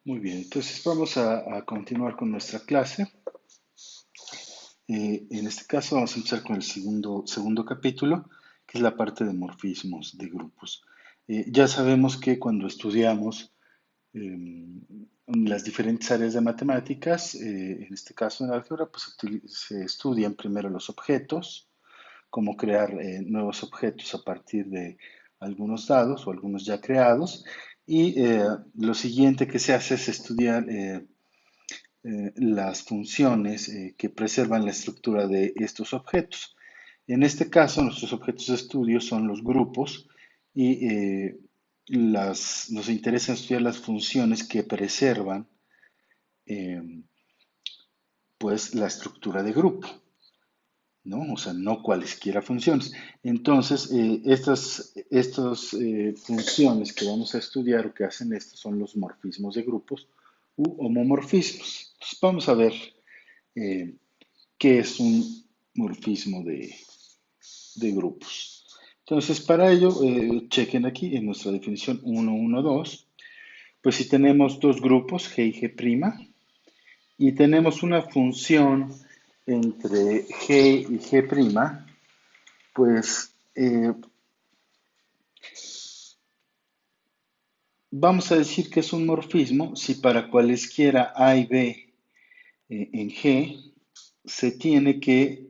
Muy bien, entonces vamos a continuar con nuestra clase. En este caso vamos a empezar con el segundo capítulo, que es la parte de morfismos de grupos. Ya sabemos que cuando estudiamos las diferentes áreas de matemáticas, en este caso en álgebra, pues se estudian primero los objetos, cómo crear nuevos objetos a partir de algunos dados o algunos ya creados, y lo siguiente que se hace es estudiar las funciones que preservan la estructura de estos objetos. En este caso, nuestros objetos de estudio son los grupos y nos interesa estudiar las funciones que preservan eh, pues la estructura de grupo, ¿no? O sea, no cualesquiera funciones. Entonces, estas funciones que vamos a estudiar o que hacen esto son los morfismos de grupos u homomorfismos. Entonces, vamos a ver eh, qué es un morfismo de grupos. Entonces, para ello, chequen aquí en nuestra definición 1, 1, 2, pues si tenemos dos grupos, G y G', y tenemos una función entre G y G', pues vamos a decir que es un morfismo si para cualesquiera A y B en G se tiene que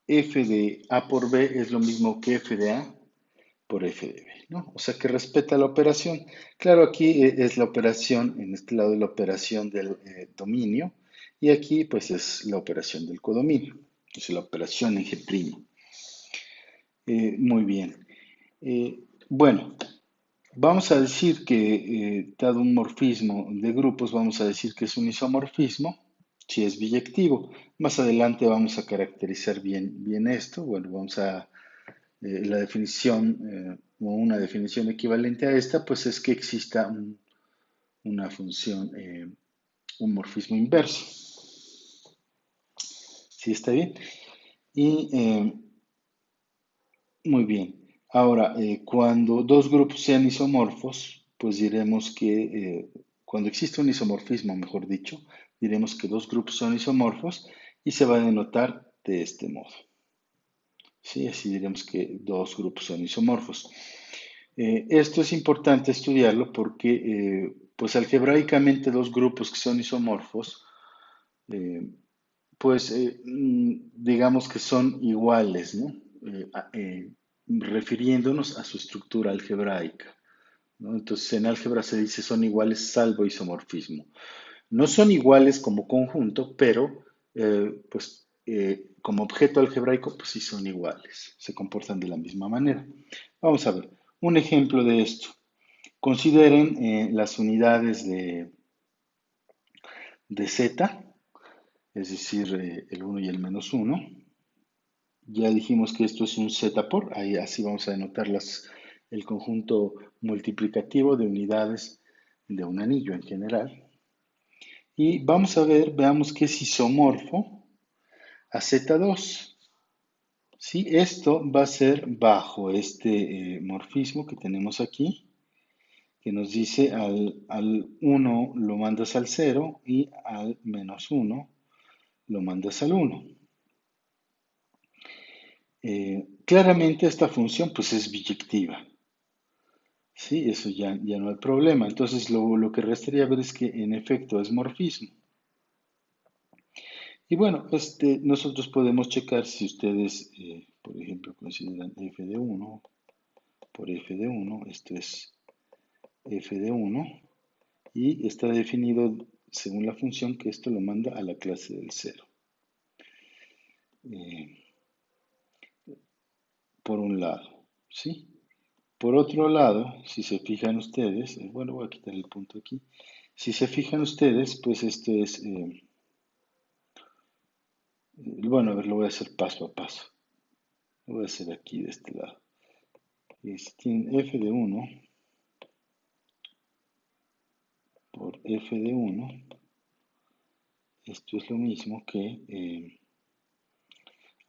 f de A por B es lo mismo que f de A por f de B, ¿no? O sea que respeta la operación. Claro, aquí es la operación, en este lado la operación del dominio, y aquí pues es la operación del codominio, es la operación en G'. Muy bien. Bueno, vamos a decir que dado un morfismo de grupos, vamos a decir que es un isomorfismo, si es biyectivo. Más adelante vamos a caracterizar bien esto. Bueno, vamos a la definición o una definición equivalente a esta, pues es que exista una función, un morfismo inverso. ¿Sí está bien? Y muy bien. Ahora, cuando dos grupos sean isomorfos, pues diremos que cuando existe un isomorfismo, mejor dicho, diremos que dos grupos son isomorfos y se va a denotar de este modo. ¿Sí? Así diremos que dos grupos son isomorfos. Esto es importante estudiarlo porque, pues algebraicamente dos grupos que son isomorfos, eh, pues digamos que son iguales, ¿no? Refiriéndonos a su estructura algebraica, ¿no? Entonces en álgebra se dice son iguales salvo isomorfismo. No son iguales como conjunto, pero como objeto algebraico, pues sí son iguales, se comportan de la misma manera. Vamos a ver, un ejemplo de esto. Consideren las unidades de z, es decir, el 1 y el menos 1. Ya dijimos que esto es un z por, ahí así vamos a denotar el conjunto multiplicativo de unidades de un anillo en general. Y vamos a ver, veamos que es isomorfo a Z2. ¿Sí? Esto va a ser bajo este morfismo que tenemos aquí, que nos dice al 1 lo mandas al 0 y al menos 1 lo mandas al 1. Claramente esta función pues es biyectiva. Sí, eso ya no hay problema. Entonces lo que restaría ver es que en efecto es morfismo. Y bueno, nosotros podemos checar si ustedes, por ejemplo, consideran f de 1 por f de 1, esto es f de 1, y está definido según la función que esto lo manda a la clase del 0. Por un lado, ¿sí? Por otro lado, si se fijan ustedes, bueno, voy a quitar el punto aquí. Si se fijan ustedes, pues esto es, bueno, a ver, lo voy a hacer paso a paso. Lo voy a hacer aquí de este lado. Si tienen f de 1 por f de 1, esto es lo mismo que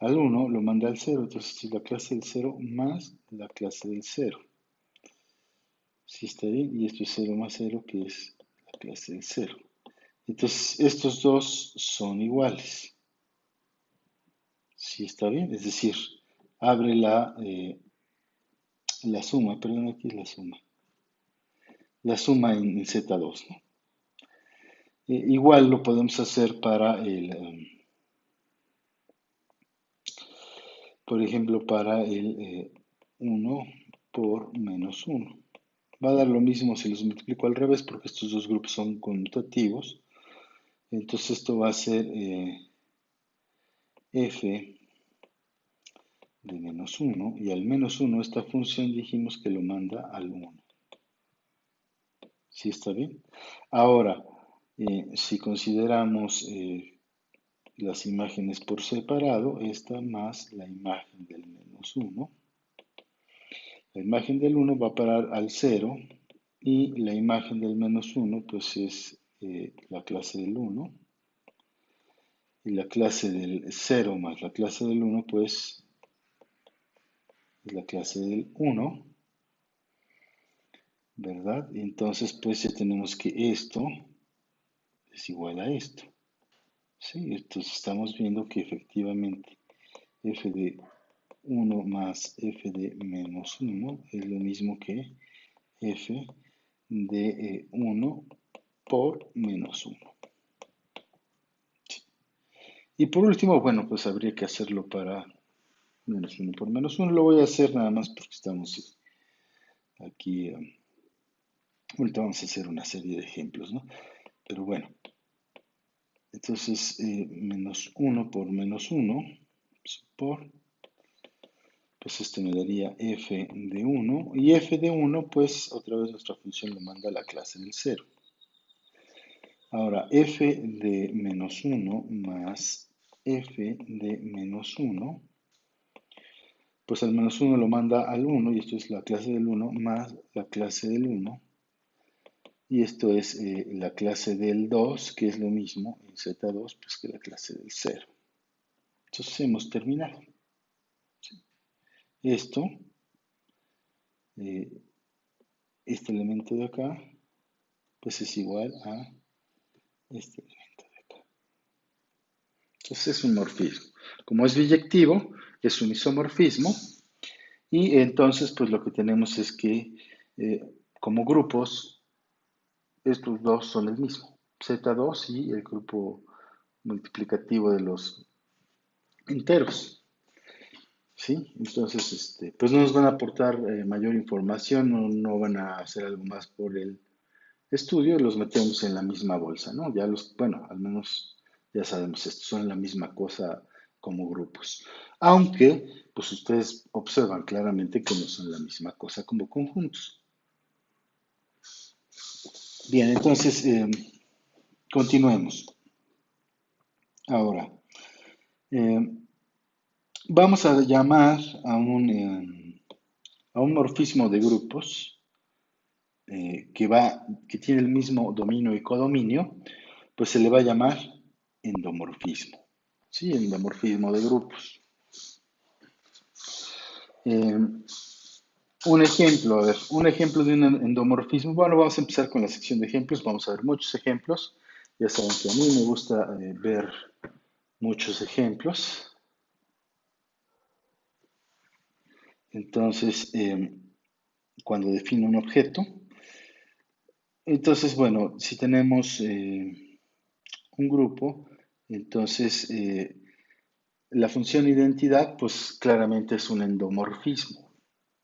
al 1 lo manda al 0, entonces es la clase del 0 más la clase del 0. ¿Sí está bien? Y esto es 0 más 0, que es la clase del 0. Entonces, estos dos son iguales. ¿Sí está bien? Es decir, abre la suma, perdón, aquí es la suma en Z2, ¿no? Igual lo podemos hacer para por ejemplo, para el 1 por menos 1. Va a dar lo mismo si los multiplico al revés, porque estos dos grupos son conmutativos. Entonces esto va a ser f de menos 1, y al menos 1 esta función dijimos que lo manda al 1. ¿Sí está bien? Ahora, si consideramos las imágenes por separado, esta más la imagen del menos 1, la imagen del 1 va a parar al 0 y la imagen del menos 1 pues es la clase del 1, y la clase del 0 más la clase del 1 pues es la clase del 1, ¿verdad? Y entonces pues ya tenemos que esto es igual a esto, ¿sí? Entonces estamos viendo que efectivamente f de 1 más f de menos 1 es lo mismo que f de 1 por menos 1. Y por último, bueno, pues habría que hacerlo para menos 1 por menos 1. Lo voy a hacer nada más porque estamos aquí. Ahorita vamos a hacer una serie de ejemplos, ¿no? Pero bueno, entonces menos 1 por menos 1 pues esto me daría f de 1. Y f de 1, pues otra vez nuestra función lo manda a la clase del 0. Ahora, f de menos 1 más f de menos 1, pues al menos 1 lo manda al 1, y esto es la clase del 1 más la clase del 1, y esto es la clase del 2, que es lo mismo en Z2 pues que la clase del 0. Entonces hemos terminado. Esto, eh, este elemento de acá, pues es igual a este elemento de acá. Entonces es un morfismo. Como es biyectivo, es un isomorfismo, y entonces pues lo que tenemos es que como grupos, estos dos son el mismo, Z2 y el grupo multiplicativo de los enteros. ¿Sí? Entonces, pues no nos van a aportar mayor información, no van a hacer algo más por el estudio, los metemos en la misma bolsa, ¿no? Ya bueno, al menos ya sabemos esto, son la misma cosa como grupos. Aunque, pues ustedes observan claramente que no son la misma cosa como conjuntos. Bien, entonces, continuemos. Ahora, eh, vamos a llamar a un morfismo de grupos que tiene el mismo dominio y codominio, pues se le va a llamar endomorfismo. ¿Sí? Endomorfismo de grupos. Eh, un ejemplo, a ver, un ejemplo de un endomorfismo. Bueno, vamos a empezar con la sección de ejemplos. Vamos a ver muchos ejemplos. Ya saben que a mí me gusta ver muchos ejemplos. Entonces, cuando defino un objeto, entonces, bueno, si tenemos un grupo, entonces la función identidad, pues claramente es un endomorfismo,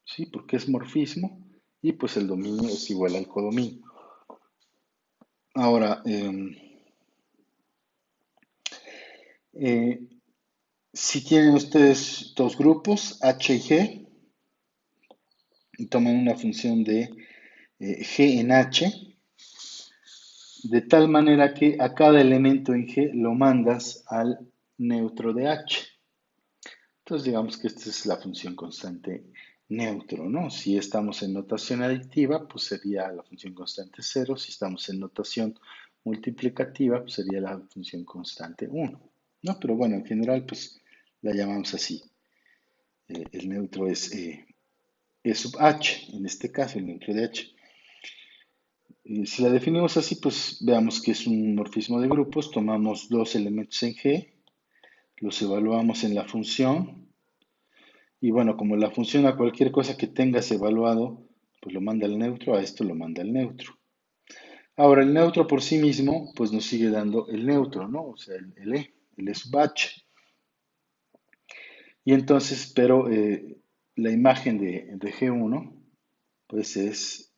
¿sí? Porque es morfismo y pues el dominio es igual al codominio. Ahora, eh, si tienen ustedes dos grupos, H y G, y toman una función de G en H, de tal manera que a cada elemento en G lo mandas al neutro de H. Entonces digamos que esta es la función constante neutro, ¿no? Si estamos en notación adictiva, pues sería la función constante 0. Si estamos en notación multiplicativa, pues sería la función constante 1, ¿no? Pero bueno, en general, pues la llamamos así. El neutro es E sub H, en este caso el neutro de H. Si la definimos así, pues veamos que es un morfismo de grupos. Tomamos dos elementos en G, los evaluamos en la función. Y bueno, como la función a cualquier cosa que tengas evaluado, pues lo manda al neutro, a esto lo manda al neutro. Ahora, el neutro por sí mismo, pues nos sigue dando el neutro, ¿no? O sea, el E sub H. Y entonces, pero la imagen de G1, pues es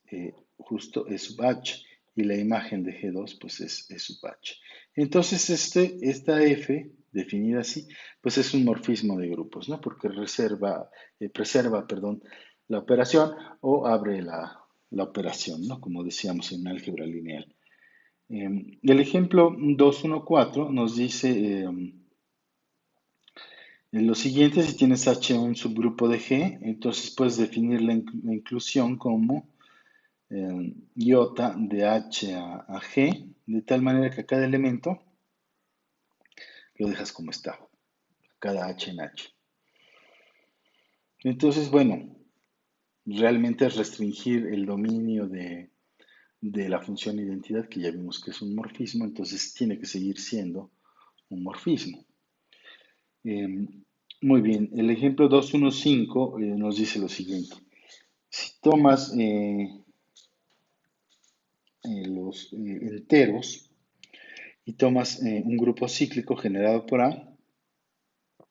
justo E sub H. Y la imagen de G2, pues es E sub H. Entonces, esta F, definida así, pues es un morfismo de grupos, ¿no? Porque preserva, perdón, la operación o abre la operación, ¿no? Como decíamos en álgebra lineal. El ejemplo 214 nos dice lo siguiente: si tienes H un subgrupo de G, entonces puedes definir la inclusión como iota de H a G, de tal manera que a cada elemento lo dejas como está, cada H en H. Entonces, bueno, realmente es restringir el dominio de la función identidad, que ya vimos que es un morfismo, entonces tiene que seguir siendo un morfismo. Eh, Muy bien, el ejemplo 215 nos dice lo siguiente. Si tomas los enteros y tomas un grupo cíclico generado por A,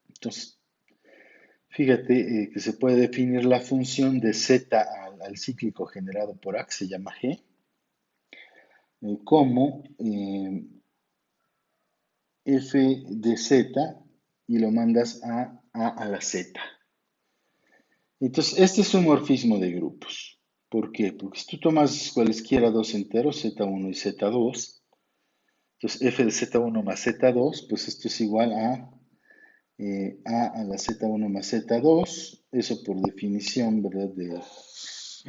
entonces fíjate que se puede definir la función de Z al cíclico generado por A, que se llama G, como f de Z, y lo mandas a la Z. Entonces, este es un morfismo de grupos. ¿Por qué? Porque si tú tomas cualesquiera dos enteros, Z1 y Z2, entonces f de Z1 más Z2, pues esto es igual a la Z1 más Z2. Eso por definición, ¿verdad? De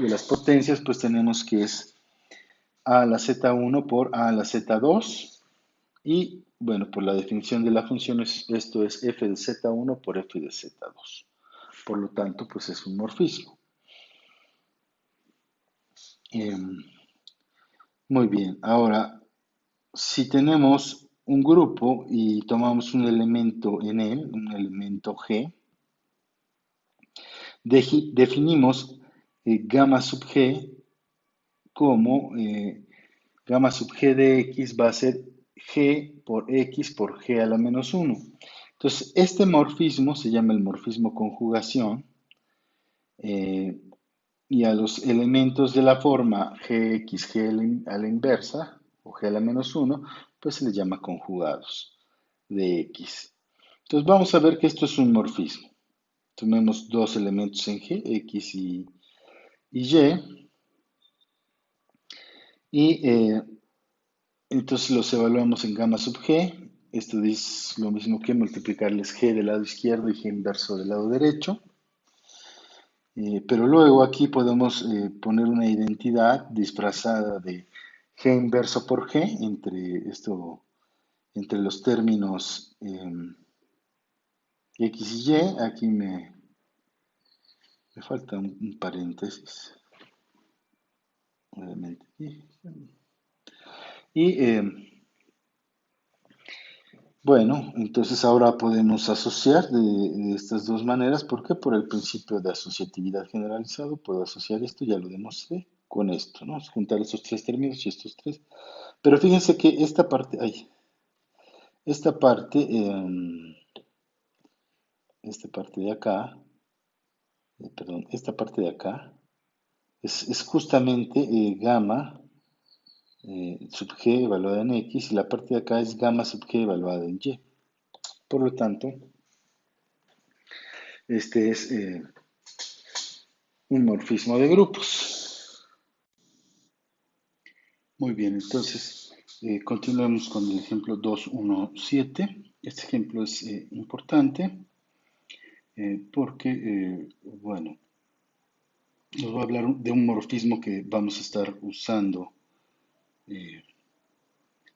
las potencias, pues tenemos que es a a la Z1 por a a la Z2. Y bueno, por la definición de la función, esto es f de Z1 por f de Z2. Por lo tanto, pues es un morfismo. Muy bien, ahora, si tenemos un grupo y tomamos un elemento en él, un elemento G, definimos gamma sub G como gamma sub G de X va a ser G por X por G a la menos 1. Entonces, este morfismo se llama el morfismo conjugación, eh, y a los elementos de la forma Gx, G a la inversa, o G a la menos 1, pues se les llama conjugados de X. Entonces vamos a ver que esto es un morfismo. Tenemos dos elementos en G, X y Y, y entonces los evaluamos en gamma sub G. Esto es lo mismo que multiplicarles G del lado izquierdo y G inverso del lado derecho. Pero luego aquí podemos poner una identidad disfrazada de G inverso por G entre los términos X y Y. Aquí me falta un paréntesis, obviamente. Y bueno, entonces ahora podemos asociar de estas dos maneras. ¿Por qué? Por el principio de asociatividad generalizado. Puedo asociar esto, ya lo demostré, con esto, ¿no? Juntar estos tres términos y estos tres. Pero fíjense que esta parte de acá, perdón, esta parte de acá es justamente gamma sub g evaluada en X, y la parte de acá es gamma sub g evaluada en Y. Por lo tanto, este es un morfismo de grupos. Muy bien, entonces continuemos con el ejemplo 217. Este ejemplo es importante porque, bueno, nos va a hablar de un morfismo que vamos a estar usando eh,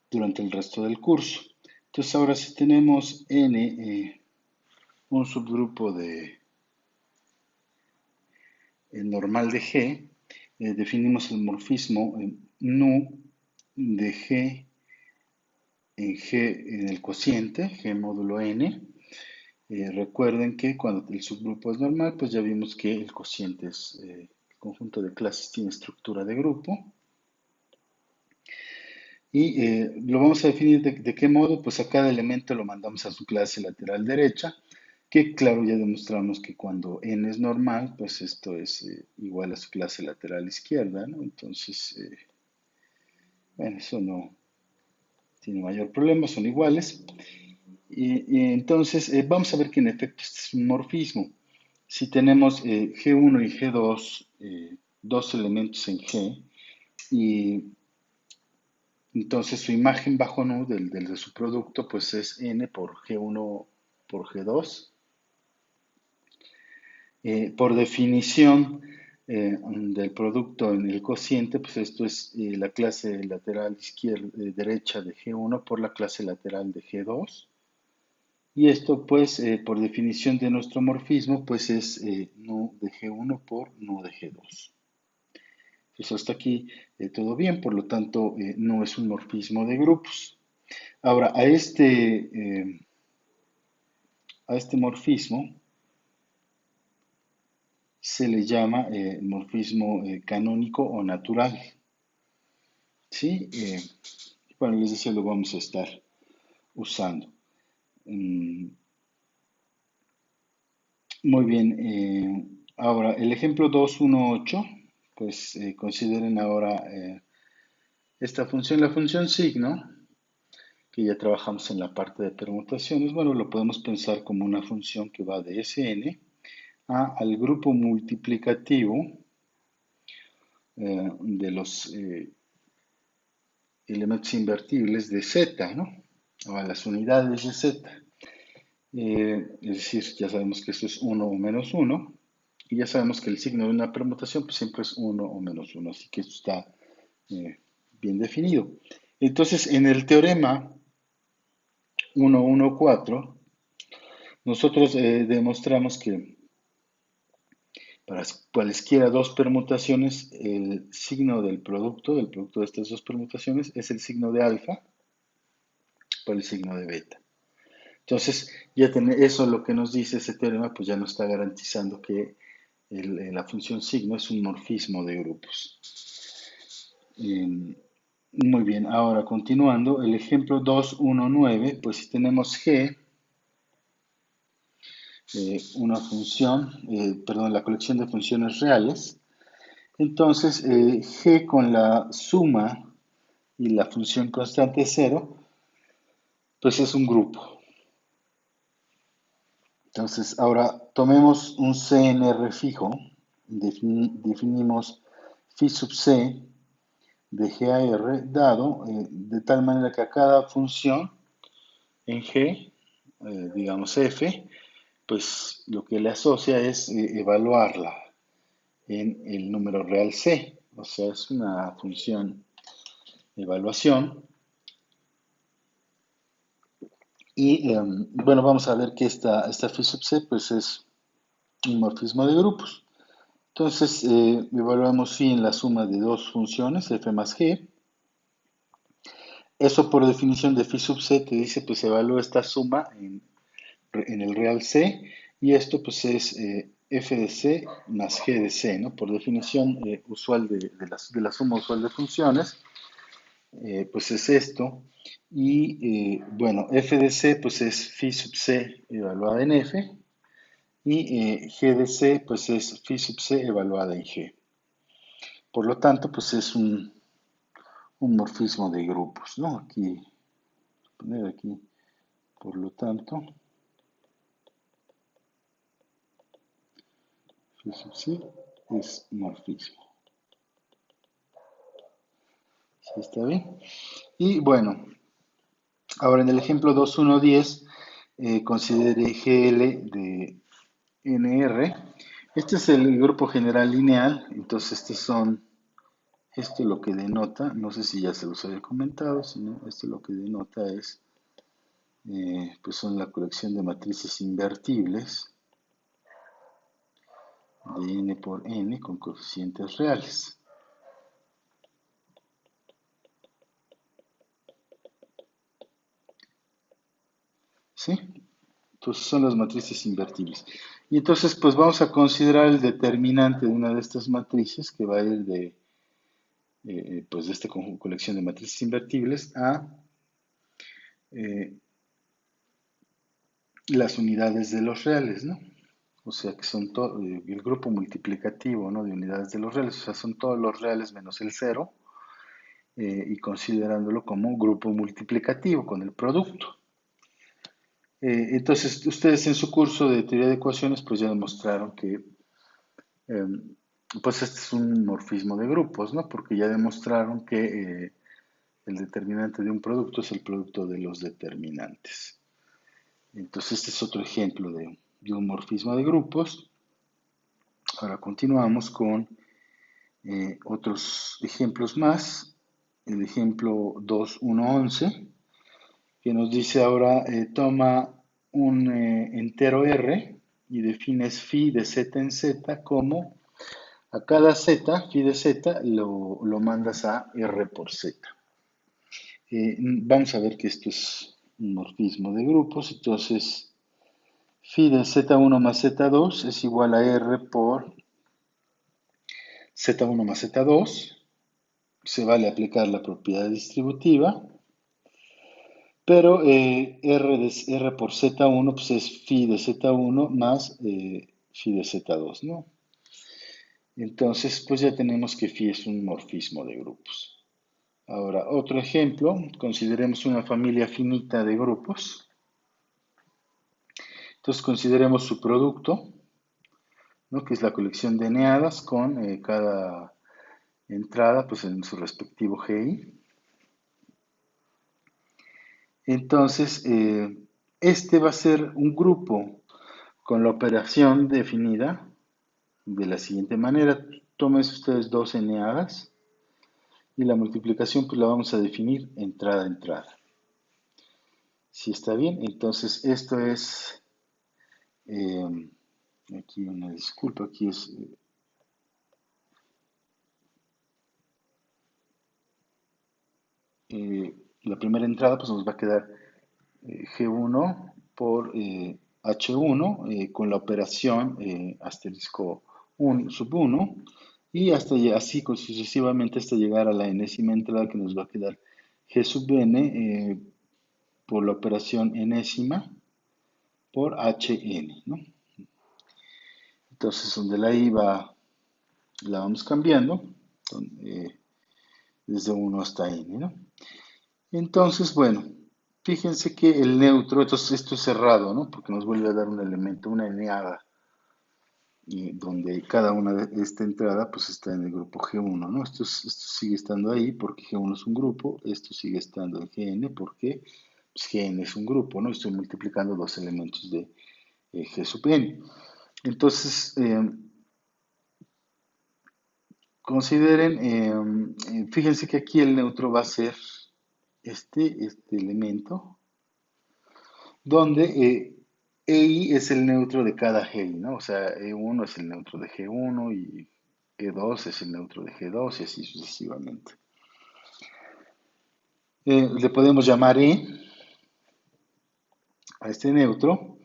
durante el resto del curso. Entonces, ahora si tenemos n, un subgrupo de normal de G, definimos el morfismo nu de G en el cociente, G módulo n. Recuerden que cuando el subgrupo es normal, pues ya vimos que el cociente es el conjunto de clases tiene estructura de grupo. Y lo vamos a definir de qué modo, pues a cada elemento lo mandamos a su clase lateral derecha, que claro, ya demostramos que cuando n es normal, pues esto es igual a su clase lateral izquierda, ¿no? Entonces, bueno, eso no tiene mayor problema, son iguales. Y entonces, vamos a ver que en efecto este es un morfismo. Si tenemos G1 y G2, dos elementos en G, y entonces su imagen bajo nu de su producto pues es n por G1 por G2. Por definición del producto en el cociente, pues esto es la clase lateral izquierda, derecha de G1 por la clase lateral de G2. Y esto pues por definición de nuestro morfismo pues es nu de G1 por nu de G2. Pues hasta aquí todo bien, por lo tanto no es un morfismo de grupos. Ahora, a este morfismo se le llama morfismo canónico o natural. ¿Sí? Bueno, les decía, lo vamos a estar usando. Mm, muy bien. Ahora, el ejemplo 218, pues consideren ahora esta función, la función signo, que ya trabajamos en la parte de permutaciones. Bueno, lo podemos pensar como una función que va de Sn al grupo multiplicativo de los elementos invertibles de z, ¿no? O a las unidades de z. Es decir, ya sabemos que esto es 1 o menos 1. Y ya sabemos que el signo de una permutación pues, siempre es 1 o menos 1. Así que esto está bien definido. Entonces, en el teorema 114, nosotros demostramos que para cualesquiera dos permutaciones, el signo del producto de estas dos permutaciones, es el signo de alfa por el signo de beta. Entonces, eso lo que nos dice ese teorema, pues ya nos está garantizando que la función signo es un morfismo de grupos. Muy bien, ahora continuando, el ejemplo 219, pues si tenemos G, una función, perdón, la colección de funciones reales, entonces G con la suma y la función constante cero, pues es un grupo. Entonces, ahora tomemos un CNR fijo, definimos phi sub c de GAR dado de tal manera que a cada función en G, digamos f, pues lo que le asocia es evaluarla en el número real c, o sea, es una función evaluación. Y bueno, vamos a ver que esta phi sub c pues es un morfismo de grupos. Entonces, evaluamos phi en la suma de dos funciones, f más g. Eso por definición de phi sub c te dice, pues evalúa esta suma en el real c, y esto pues es f de c más g de c, ¿no? Por definición usual de la suma usual de funciones, pues es esto. Y bueno, f de c pues es phi sub c evaluada en f, y g de c pues es phi sub c evaluada en g. Por lo tanto, pues es un morfismo de grupos, ¿no? Aquí, poner aquí, por lo tanto, phi sub c es morfismo. ¿Sí está bien? Y bueno, ahora en el ejemplo 2.1.10, considere GL de NR. Este es el grupo general lineal, entonces esto lo que denota, no sé si ya se los había comentado, sino esto lo que denota es, pues son la colección de matrices invertibles de n por n con coeficientes reales. ¿sí? Entonces son las matrices invertibles. Y entonces, pues vamos a considerar el determinante de una de estas matrices que va a ir pues de esta colección de matrices invertibles a eh, las unidades de los reales, ¿no? O sea, que son todo el grupo multiplicativo, ¿no? De unidades de los reales, o sea, son todos los reales menos el cero, y considerándolo como grupo multiplicativo con el producto. Entonces, ustedes en su curso de teoría de ecuaciones, pues ya demostraron que, eh, pues este es un morfismo de grupos, ¿no? Porque ya demostraron que el determinante de un producto es el producto de los determinantes. Entonces, este es otro ejemplo de un morfismo de grupos. Ahora continuamos con otros ejemplos más. El ejemplo 2.1.11, que nos dice ahora, toma un entero R y defines phi de z en z como a cada z, phi de z, lo mandas a R por z. Vamos a ver que esto es un morfismo de grupos, entonces phi de z1 más z2 es igual a R por z1 más z2. Se vale aplicar la propiedad distributiva, pero R por Z1 pues es phi de Z1 más phi de Z2, ¿no? Entonces, pues ya tenemos que phi es un morfismo de grupos. Ahora, otro ejemplo, consideremos una familia finita de grupos. Entonces, consideremos su producto, ¿no? Que es la colección de eneadas con cada entrada pues en su respectivo GI. Entonces, este va a ser un grupo con la operación definida de la siguiente manera. Tomen ustedes dos eneadas y la multiplicación pues la vamos a definir entrada a entrada. Si está bien, entonces esto es, eh, aquí una disculpa, aquí es la primera entrada pues nos va a quedar G1 por H1 con la operación asterisco 1, sub 1 y hasta así sucesivamente hasta llegar a la enésima entrada que nos va a quedar G sub n por la operación enésima por Hn, ¿no? Entonces donde la I la vamos cambiando desde 1 hasta n, ¿no? Entonces, bueno, fíjense que el neutro, entonces esto es cerrado, ¿no? Porque nos vuelve a dar un elemento, una eneada, y donde cada una de esta entrada pues está en el grupo G1, ¿no? Esto sigue estando ahí porque G1 es un grupo, esto sigue estando en Gn porque pues, Gn es un grupo, ¿no? Estoy multiplicando dos elementos de G sub n. Entonces, consideren, fíjense que aquí el neutro va a ser este elemento, donde EI es el neutro de cada G, ¿no? O sea, E1 es el neutro de G1 y E2 es el neutro de G2 y así sucesivamente. Le podemos llamar E a este neutro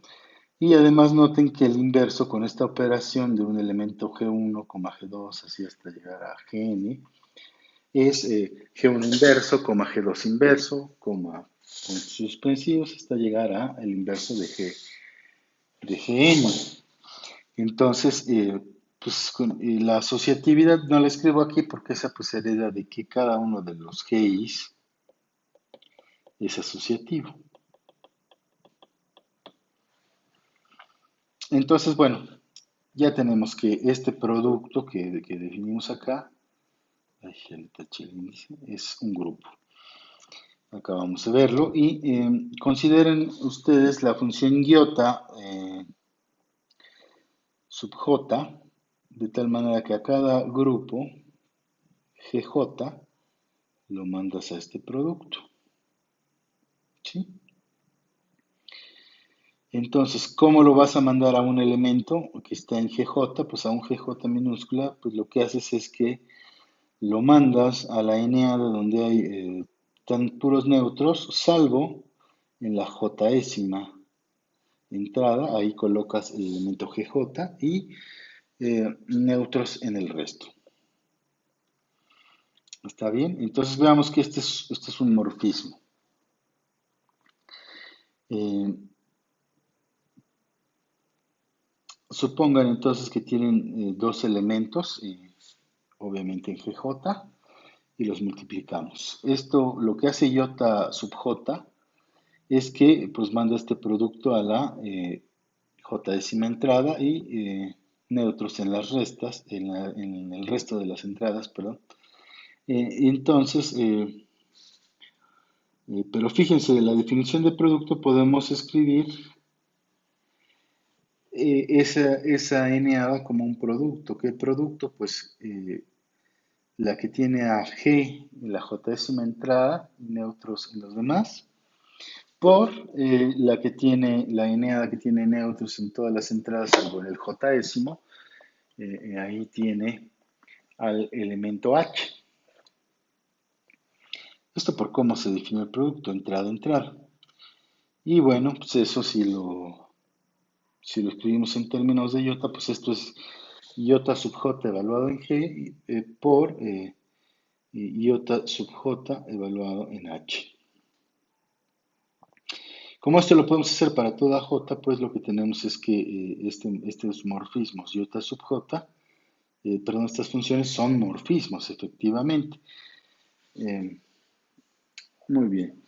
y además noten que el inverso con esta operación de un elemento G1, G2, así hasta llegar a Gn, es G1 inverso, G2 inverso, con suspensivos hasta llegar a el inverso de Gn. Entonces, pues la asociatividad no la escribo aquí porque esa pues hereda de que cada uno de los GIs es asociativo. Entonces, bueno, ya tenemos que este producto que definimos acá, es un grupo. Acabamos de verlo y consideren ustedes la función iota sub j de tal manera que a cada grupo GJ lo mandas a este producto. ¿Sí? Entonces, ¿cómo lo vas a mandar a un elemento que está en GJ? Pues a un GJ minúscula, pues lo que haces es que lo mandas a la eneada donde hay tan puros neutros, salvo en la jésima. entrada, ahí colocas el elemento GJ y neutros en el resto. ¿Está bien? Entonces veamos que este es un morfismo. Eh, Supongan entonces que tienen dos elementos, obviamente en GJ, y los multiplicamos. Esto, lo que hace J sub J, es que pues manda este producto a la J décima entrada y neutros en las restas, en el resto de las entradas, perdón. Entonces, pero fíjense, de la definición de producto podemos escribir esa n como un producto. ¿Qué producto? Pues la que tiene a G en la J décima entrada y neutros en los demás, por la que tiene, la n que tiene neutros en todas las entradas, salvo en el J décimo, ahí tiene al elemento H. Esto por cómo se define el producto, entrada. Y bueno, pues eso si lo escribimos en términos de iota, pues esto es iota sub j evaluado en G por iota sub j evaluado en H. Como esto lo podemos hacer para toda j, pues lo que tenemos es que estos morfismos iota sub j, perdón, estas funciones son morfismos, efectivamente. Eh, Muy bien.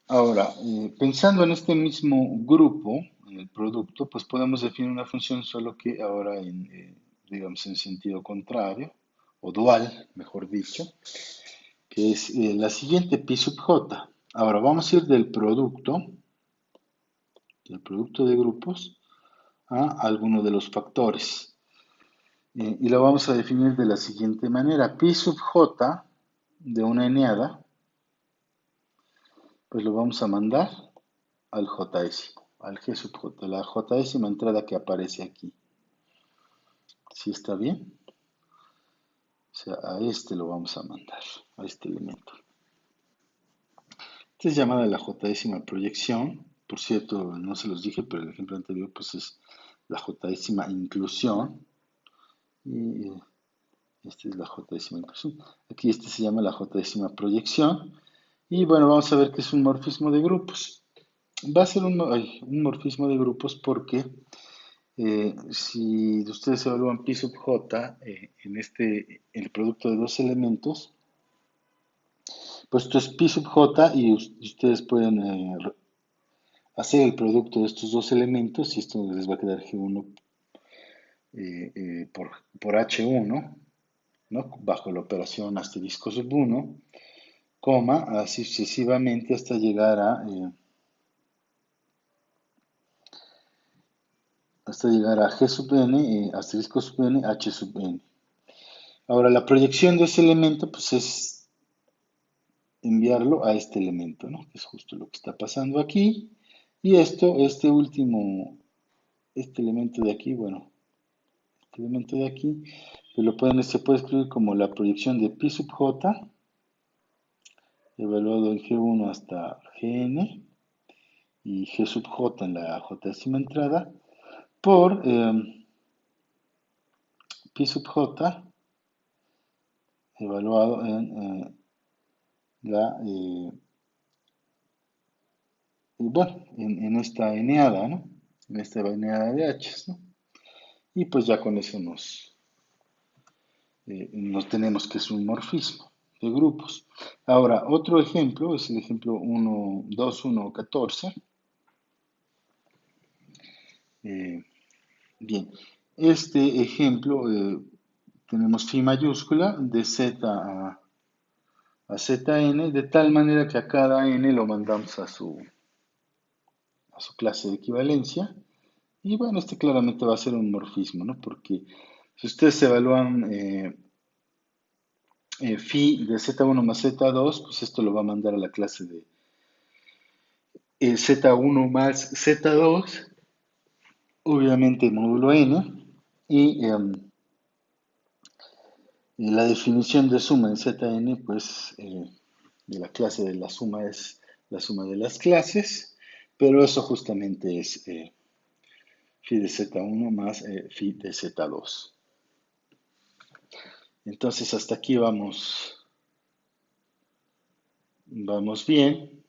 Ahora, pensando en este mismo grupo, en el producto, pues podemos definir una función solo que ahora digamos, en sentido contrario, o dual, mejor dicho, que es la siguiente, pi sub j. Ahora vamos a ir del producto de grupos, a alguno de los factores. Y lo vamos a definir de la siguiente manera. Pi sub j de una eneada, pues lo vamos a mandar al JS, al G sub J, la JS entrada que aparece aquí. ¿Sí está bien? O sea, a este lo vamos a mandar, a este elemento. Esta es llamada la J proyección. Por cierto, no se los dije, pero el ejemplo anterior pues es la J inclusión. Y esta es la J inclusión. Aquí este se llama la J proyección. Y bueno, vamos a ver que es un morfismo de grupos. Va a ser un morfismo de grupos porque si ustedes evalúan pi sub j el producto de dos elementos, pues esto es pi sub j y ustedes pueden hacer el producto de estos dos elementos y esto les va a quedar G1 por H1, ¿no? Bajo la operación asterisco sub 1, coma, así sucesivamente hasta llegar a G sub n, asterisco sub n, H sub n. Ahora, la proyección de ese elemento, pues es enviarlo a este elemento, ¿no? Que es justo lo que está pasando aquí. Y este elemento de aquí, bueno, este elemento de aquí, pues se puede escribir como la proyección de pi sub j, evaluado en G1 hasta Gn, y G sub j en la j décima entrada, por pi sub j, evaluado en esta eneada, ¿no? En esta eneada de H, ¿no? Y pues ya con eso nos tenemos que es un morfismo de grupos. Ahora, otro ejemplo es el ejemplo 1, 2, 1, 14. Bien, este ejemplo tenemos phi mayúscula de z a zn, de tal manera que a cada n lo mandamos a su clase de equivalencia. Y bueno, este claramente va a ser un morfismo, ¿no? Porque si ustedes evalúan phi de z1 más z2, pues esto lo va a mandar a la clase de z1 más z2, obviamente módulo n, y la definición de suma en Zn, pues de la clase de la suma es la suma de las clases, pero eso justamente es phi de z1 más phi de z2. Entonces hasta aquí vamos bien.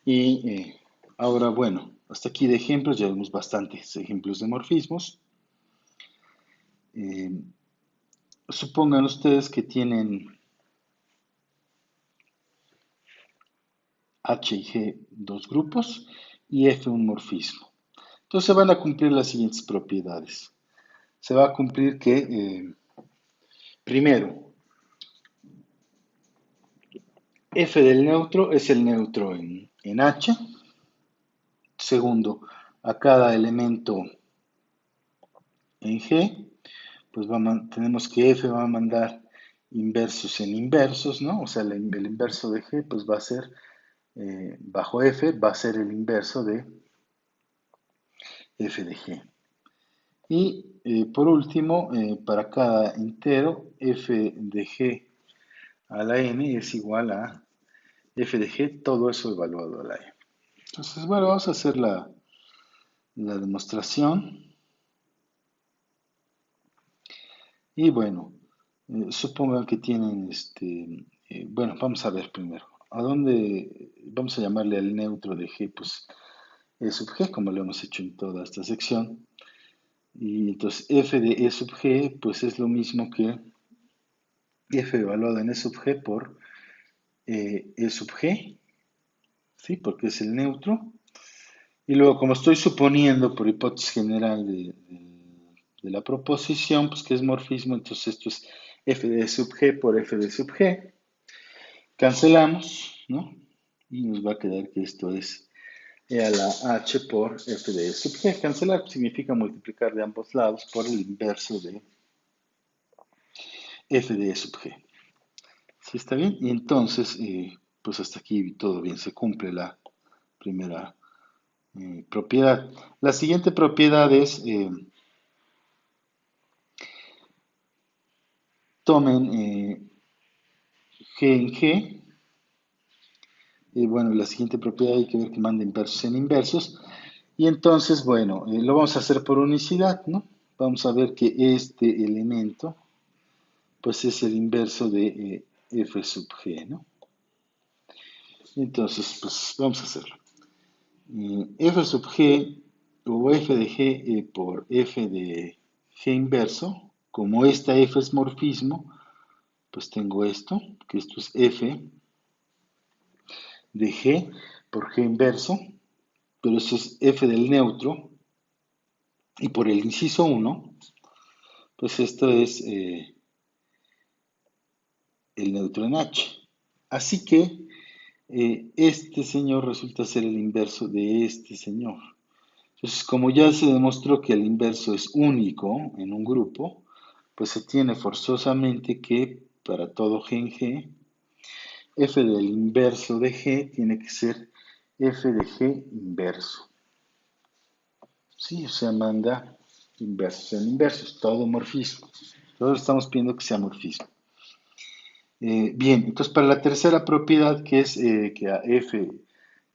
Y ahora, bueno, hasta aquí de ejemplos, ya vemos bastantes ejemplos de morfismos. Eh, Supongan ustedes que tienen H y G dos grupos y F un morfismo. Entonces se van a cumplir las siguientes propiedades. Se va a cumplir que, primero, F del neutro es el neutro en H. Segundo, a cada elemento en G, pues tenemos que F va a mandar inversos en inversos, ¿no? O sea, el inverso de G, pues va a ser, bajo F, va a ser el inverso de F de G. Y por último, para cada entero, F de G a la N es igual a F de G, todo eso evaluado a la N. Entonces, bueno, vamos a hacer la demostración. Y bueno, supongan que tienen bueno, vamos a ver primero. ¿A dónde vamos a llamarle al neutro de G? Pues E sub G, como lo hemos hecho en toda esta sección. Y entonces F de E sub G, pues es lo mismo que F evaluado en E sub G por E sub G, ¿sí? Porque es el neutro. Y luego, como estoy suponiendo por hipótesis general de la proposición, pues que es morfismo, entonces esto es F de E sub G por F de sub G. Cancelamos, ¿no? Y nos va a quedar que esto es E a la H por F de E sub G. Cancelar significa multiplicar de ambos lados por el inverso de F de E sub G. ¿Sí está bien? Y entonces, pues hasta aquí todo bien, se cumple la primera propiedad. La siguiente propiedad es, tomen G en G. Y bueno, la siguiente propiedad hay que ver que manda inversos en inversos. Y entonces, bueno, lo vamos a hacer por unicidad, ¿no? Vamos a ver que este elemento, pues es el inverso de F sub G, ¿no? Entonces, pues vamos a hacerlo. F sub G o F de G por F de G inverso, como esta F es morfismo, pues tengo esto, que esto es F de G por G inverso, pero eso es F del neutro, y por el inciso 1, pues esto es el neutro en H. Así que este señor resulta ser el inverso de este señor. Entonces, como ya se demostró que el inverso es único en un grupo, pues se tiene forzosamente que para todo G en G, F del inverso de G tiene que ser F de G inverso. Sí, o sea, manda inversos en inversos, todo morfismo. Todos estamos pidiendo que sea morfismo. Bien, entonces para la tercera propiedad, que es que a F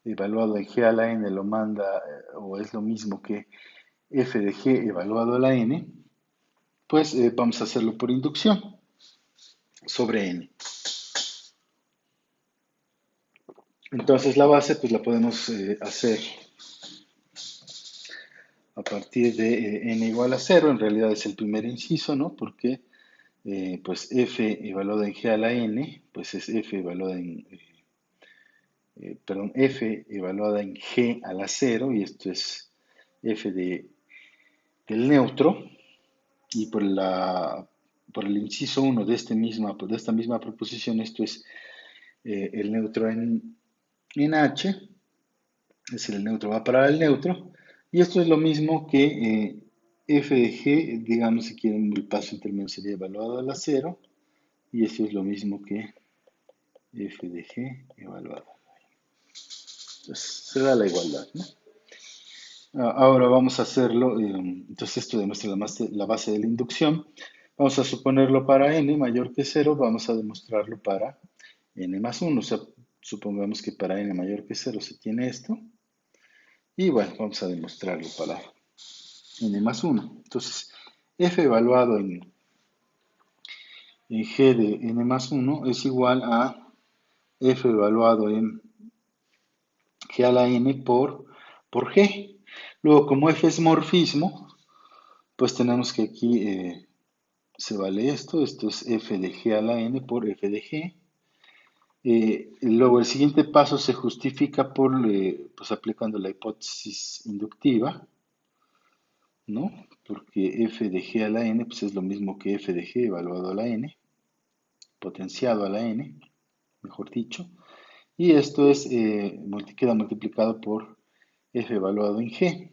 evaluado en G a la N lo manda, o es lo mismo que F de G evaluado a la N, pues vamos a hacerlo por inducción sobre N. Entonces la base pues la podemos hacer a partir de N igual a 0, en realidad es el primer inciso, ¿no? Porque pues F evaluada en G a la N, pues es F evaluada en, perdón, F evaluada en G a la 0, y esto es F del neutro, y por el inciso 1 de esta misma proposición, esto es el neutro en H, es decir, el neutro va para el neutro, y esto es lo mismo que F de G, digamos, si quieren, el paso intermedio sería evaluado a la 0, y esto es lo mismo que F de G evaluado. Entonces, se da la igualdad, ¿no? Ahora vamos a hacerlo, entonces esto demuestra la base de la inducción. Vamos a suponerlo para n mayor que 0, vamos a demostrarlo para n más 1. O sea, Supongamos que para n mayor que 0 se tiene esto. Y bueno, vamos a demostrarlo para n más 1. Entonces, f evaluado en g de n más 1 es igual a f evaluado en g a la n por g. Luego, como f es morfismo, pues tenemos que aquí se vale esto es f de g a la n por f de g. Luego el siguiente paso se justifica pues aplicando la hipótesis inductiva, ¿no? Porque f de g a la n pues es lo mismo que f de g evaluado a la n, potenciado a la n, mejor dicho. Y esto queda multiplicado por f evaluado en g.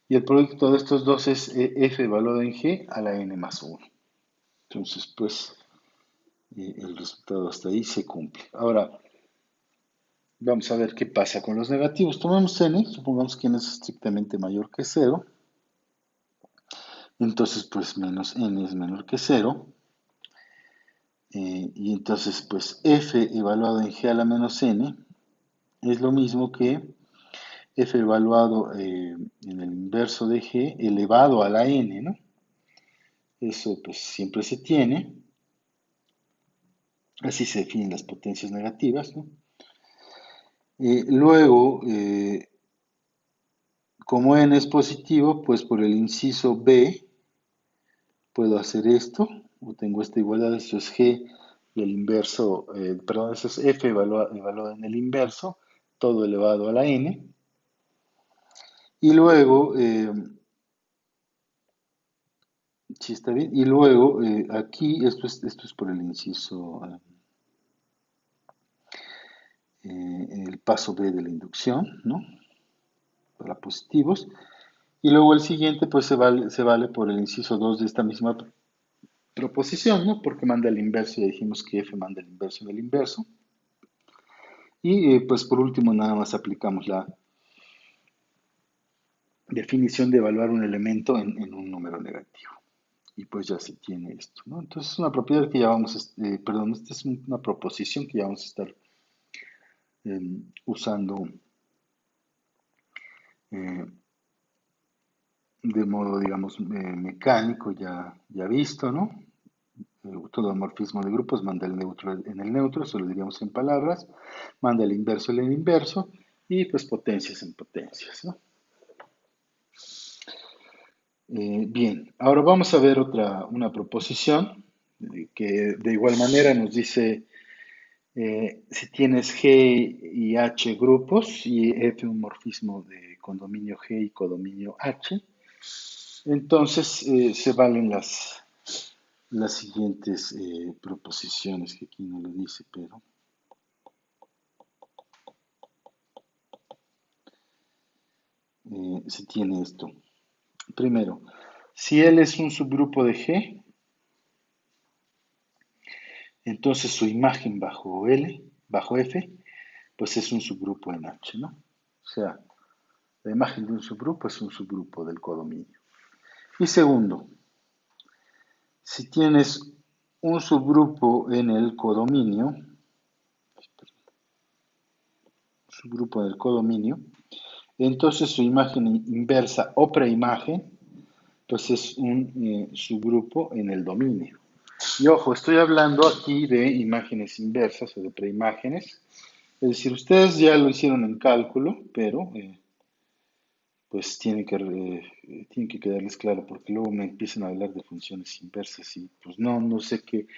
Y el producto de estos dos es f evaluado en g a la n más 1. Entonces, pues, el resultado hasta ahí se cumple. Ahora, vamos a ver qué pasa con los negativos. Tomemos n, supongamos que n es estrictamente mayor que 0. Entonces, pues, menos n es menor que 0. Y entonces, pues, f evaluado en g a la menos n es lo mismo que f evaluado en el inverso de g elevado a la n, ¿no? Eso, pues, siempre se tiene. Así se definen las potencias negativas, ¿no? Luego, como n es positivo, pues por el inciso b puedo hacer esto, o tengo esta igualdad, esto es g y el inverso, perdón, eso es f evaluado en el inverso, todo elevado a la n. Y luego, sí está bien, y luego aquí esto es por el inciso, el paso b de la inducción, ¿no? Para positivos. Y luego el siguiente, pues se vale por el inciso 2 de esta misma proposición, ¿no? Porque manda el inverso, ya dijimos que f manda el inverso del inverso. Y pues por último nada más aplicamos la definición de evaluar un elemento en un número negativo. Y pues ya se tiene esto, ¿no? Entonces es una propiedad que ya vamos, perdón, esta es una proposición que ya vamos a estar usando eh, de modo, digamos, mecánico, ya visto, ¿no? Todo morfismo de grupos manda el neutro en el neutro, eso lo diríamos en palabras, manda el inverso en el inverso, y pues potencias en potencias, ¿no? Bien, ahora vamos a ver una proposición que de igual manera nos dice si tienes G y H grupos y F un morfismo de condominio G y codominio H, entonces se valen las siguientes proposiciones, que aquí no lo dice, pero se tiene esto. Primero, si L es un subgrupo de G, entonces su imagen bajo F, pues es un subgrupo en H, ¿no? O sea, la imagen de un subgrupo es un subgrupo del codominio. Y segundo, si tienes un subgrupo en el codominio, entonces su imagen inversa o preimagen, pues es un subgrupo en el dominio. Y ojo, estoy hablando aquí de imágenes inversas o de preimágenes. Es decir, ustedes ya lo hicieron en cálculo, pero pues tiene que quedarles claro, porque luego me empiezan a hablar de funciones inversas y pues no sé qué,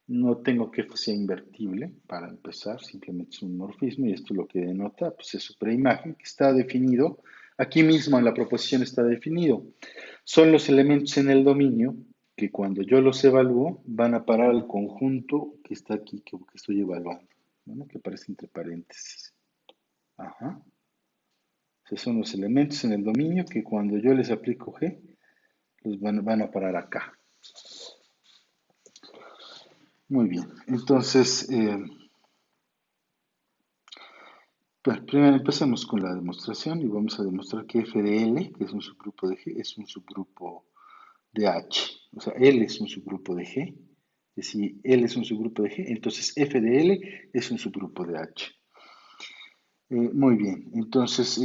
no tengo que sea invertible para empezar, simplemente es un morfismo y esto lo que denota pues es su preimagen que está definido, aquí mismo en la proposición está definido. Son los elementos en el dominio que cuando yo los evalúo van a parar al conjunto que está aquí, que estoy evaluando, ¿no? Que aparece entre paréntesis. Ajá. Esos son los elementos en el dominio que cuando yo les aplico G, los van a parar acá. Muy bien, entonces, pues primero empecemos con la demostración y vamos a demostrar que f de L, que es un subgrupo de G, es un subgrupo de H. O sea, L es un subgrupo de G. Y si L es un subgrupo de G, entonces f de L es un subgrupo de H. Muy bien, entonces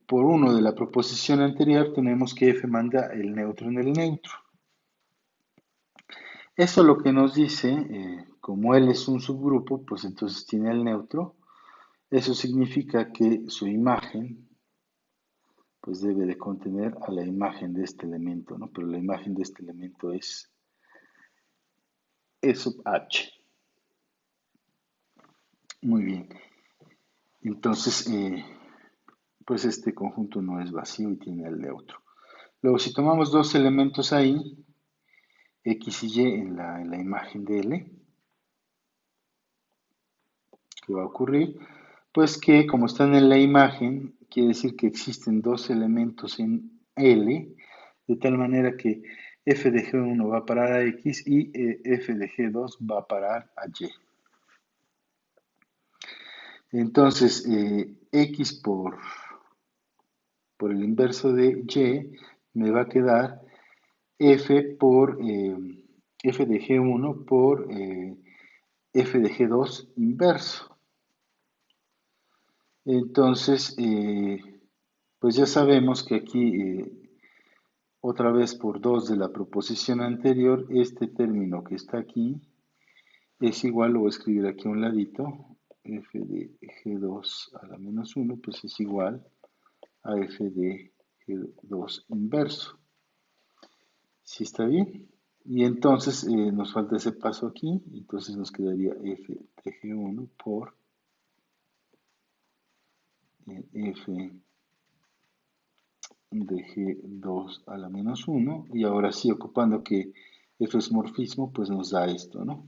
por uno de la proposición anterior tenemos que F manda el neutro en el neutro. Eso lo que nos dice, como L es un subgrupo, pues entonces tiene el neutro. Eso significa que su imagen pues debe de contener a la imagen de este elemento, ¿no? Pero la imagen de este elemento es E sub H. Muy bien. Entonces, pues este conjunto no es vacío y tiene el neutro. Luego, si tomamos dos elementos ahí, X y Y en la imagen de L, ¿qué va a ocurrir? Pues que como están en la imagen, quiere decir que existen dos elementos en L, de tal manera que f de G1 va a parar a X y f de G2 va a parar a Y. Entonces, X por el inverso de Y me va a quedar f de G1 por f de G2 inverso. Entonces, pues ya sabemos que aquí, otra vez por 2 de la proposición anterior, este término que está aquí es igual, lo voy a escribir aquí a un ladito, f de G2 a la menos 1, pues es igual a f de G2 inverso. ¿Sí está bien? Y entonces nos falta ese paso aquí, entonces nos quedaría f de G1 por f de G2 a la menos 1, y ahora sí, ocupando que f es morfismo, pues nos da esto, ¿no?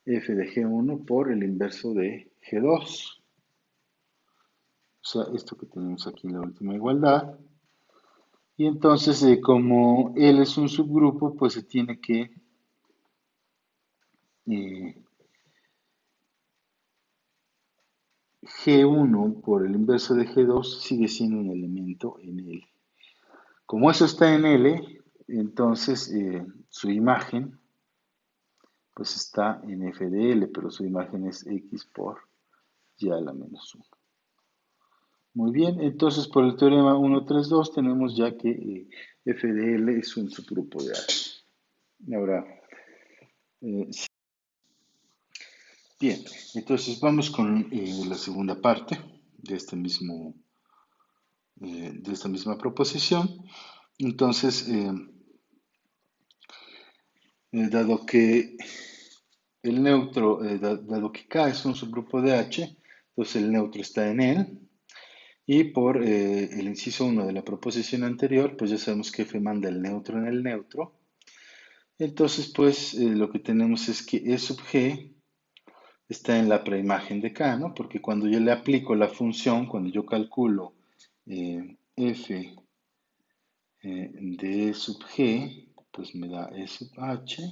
F de G1 por el inverso de G2. O sea, esto que tenemos aquí en la última igualdad. Y entonces, como L es un subgrupo, pues se tiene que eh, G1 por el inverso de G2 sigue siendo un elemento en L. Como eso está en L, entonces su imagen pues está en f de L, pero su imagen es X por Y a la menos 1. Muy bien, entonces por el teorema 132 tenemos ya que f de L es un subgrupo de H. Ahora, sí. Bien, entonces vamos con la segunda parte de de esta misma proposición. Entonces, dado que el neutro, dado que K es un subgrupo de H, entonces el neutro está en él. Y por el inciso 1 de la proposición anterior, pues ya sabemos que F manda el neutro en el neutro. Entonces, pues lo que tenemos es que E sub G está en la preimagen de K, ¿no? Porque cuando yo le aplico la función, cuando yo calculo F de E sub G, pues me da E sub H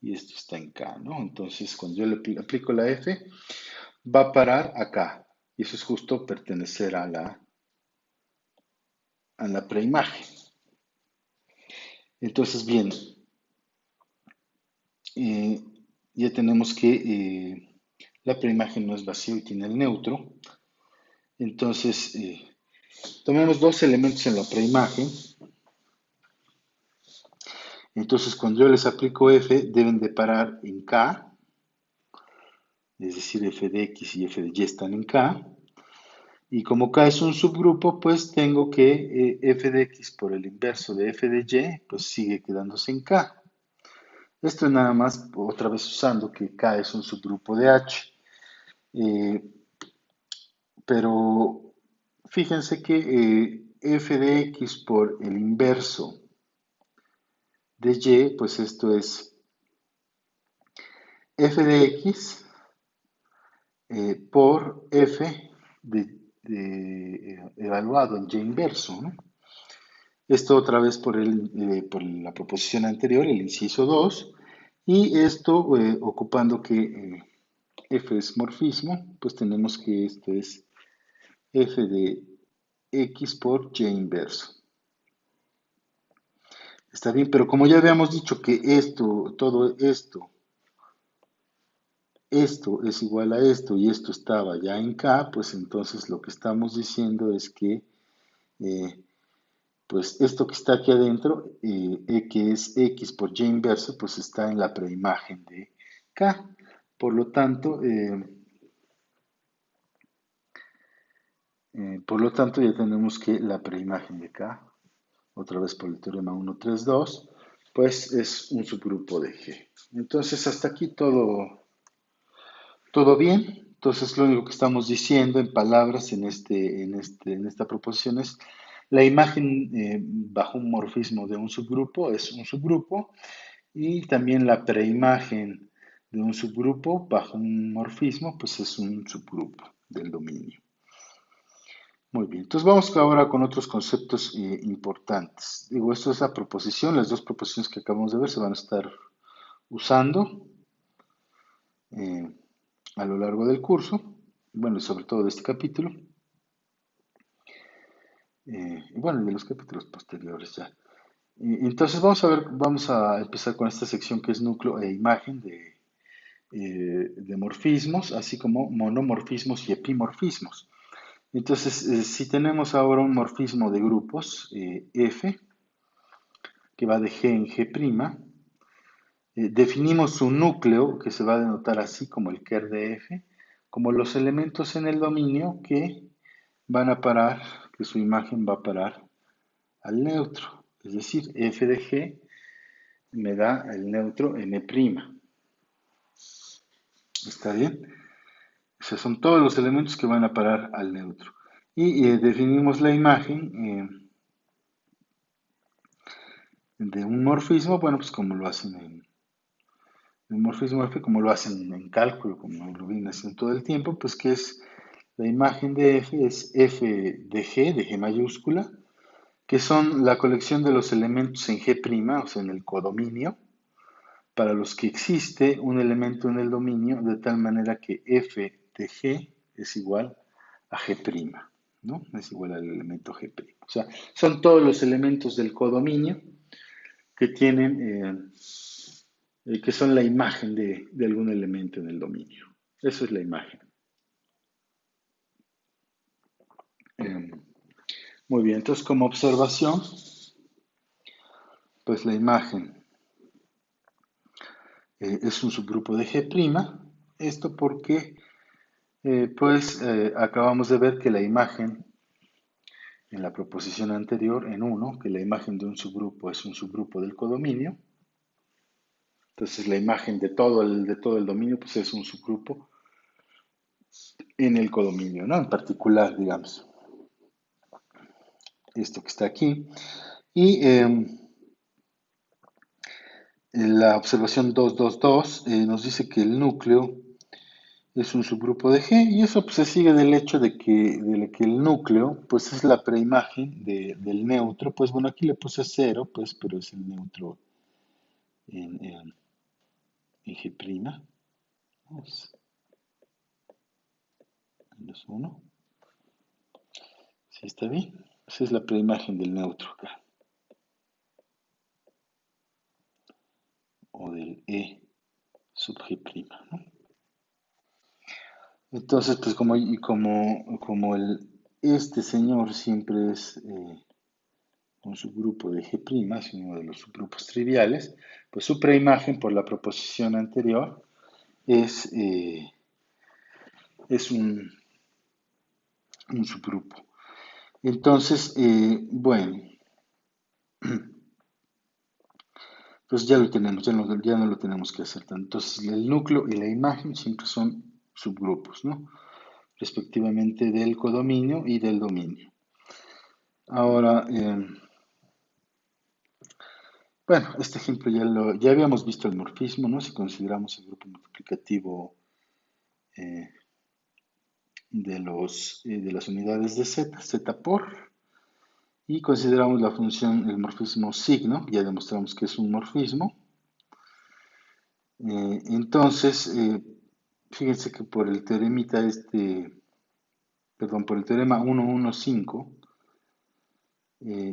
y esto está en K, ¿no? Entonces, cuando yo le aplico la F, va a parar acá. Y eso es justo pertenecer a la preimagen. Entonces, bien, eh, ya tenemos que la preimagen no es vacío y tiene el neutro. Entonces, tomemos dos elementos en la preimagen. Entonces, cuando yo les aplico f, deben de parar en k, es decir, f de x y f de y están en k. Y como k es un subgrupo, pues tengo que f de x por el inverso de f de y, pues sigue quedándose en k. Esto es nada más, otra vez usando que K es un subgrupo de H. Eh, pero fíjense que f de x por el inverso de y, pues esto es f de x por f evaluado en y inverso, ¿no? Esto otra vez por la proposición anterior, el inciso 2, y esto ocupando que f es morfismo, pues tenemos que esto es f de x por y inverso. Está bien, pero como ya habíamos dicho que esto, todo esto esto es igual a esto y esto estaba ya en K, pues entonces lo que estamos diciendo es que eh, pues esto que está aquí adentro, que es X por Y inverso, pues está en la preimagen de K. Por lo tanto, ya tenemos que la preimagen de K, otra vez por el teorema 132, pues es un subgrupo de G. Entonces, hasta aquí todo bien. Entonces, lo único que estamos diciendo en palabras en esta proposición es la imagen bajo un morfismo de un subgrupo es un subgrupo y también la preimagen de un subgrupo bajo un morfismo pues es un subgrupo del dominio. Muy bien, entonces vamos ahora con otros conceptos importantes. Digo, esto es la proposición, las dos proposiciones que acabamos de ver se van a estar usando eh, a lo largo del curso, bueno, y sobre todo de este capítulo, y bueno, y de los capítulos posteriores ya. Entonces vamos a empezar con esta sección que es núcleo e imagen de morfismos, así como monomorfismos y epimorfismos. Entonces, si tenemos ahora un morfismo de grupos F, que va de G en G', definimos su núcleo, que se va a denotar así como el ker de F, como los elementos en el dominio que van a parar, que su imagen va a parar al neutro. Es decir, F de G me da el neutro M'. ¿Está bien? O sea, son todos los elementos que van a parar al neutro. Y definimos la imagen de un morfismo, bueno, pues como lo hacen en morfismo F, como lo hacen en cálculo, como lo vienen haciendo todo el tiempo, pues que es la imagen de F, es F de G mayúscula, que son la colección de los elementos en G', o sea, en el codominio, para los que existe un elemento en el dominio, de tal manera que F de G es igual a G', ¿no? Es igual al elemento G'. O sea, son todos los elementos del codominio que tienen, que son la imagen de algún elemento en el dominio. Eso es la imagen. Eh, Muy bien, entonces como observación, pues la imagen es un subgrupo de G'. Esto porque, acabamos de ver que la imagen en la proposición anterior, en 1, que la imagen de un subgrupo es un subgrupo del codominio. Entonces la imagen de todo el dominio pues es un subgrupo en el codominio, ¿no? En particular, digamos, esto que está aquí. Y la observación 222 nos dice que el núcleo es un subgrupo de G y eso pues, se sigue del hecho de que el núcleo pues es la preimagen del neutro. Pues bueno, aquí le puse 0, pues, pero es el neutro en G'. Vamos, menos 1. ¿Sí está bien? Esa es la preimagen del neutro acá. O del E sub G', ¿no? Entonces, pues como este señor siempre es un subgrupo de G', es uno de los subgrupos triviales, pues su preimagen por la proposición anterior es, eh, es un subgrupo. Entonces, bueno, pues ya lo tenemos, ya no lo tenemos que hacer tanto. Entonces, el núcleo y la imagen siempre son subgrupos, ¿no? Respectivamente del codominio y del dominio. Ahora, bueno, este ejemplo ya habíamos visto el morfismo, ¿no? Si consideramos el grupo multiplicativo eh, de las unidades de z, z por, y consideramos la función, el morfismo signo, ya demostramos que es un morfismo. Entonces, fíjense que por el perdón, por el teorema 115,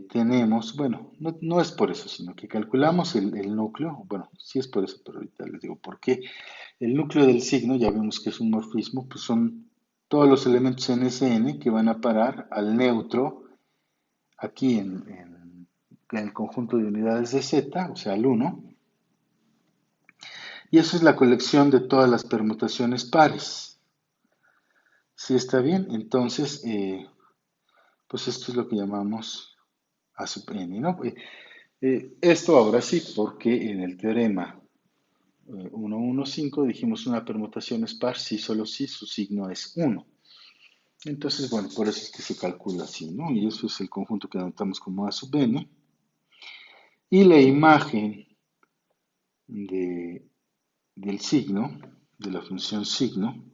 tenemos, bueno, no es por eso, sino que calculamos el núcleo, bueno, sí es por eso, pero ahorita les digo por qué. El núcleo del signo, ya vemos que es un morfismo, pues son todos los elementos en Sn que van a parar al neutro aquí en el conjunto de unidades de Z, o sea, al 1, y eso es la colección de todas las permutaciones pares. Si está bien, entonces, pues esto es lo que llamamos A sub n, ¿no? Esto ahora sí, porque en el teorema 115 dijimos una permutación es par si solo si su signo es 1. Entonces, bueno, por eso es que se calcula así, ¿no? Y eso es el conjunto que anotamos como A sub n. Y la imagen de, del signo, de la función signo,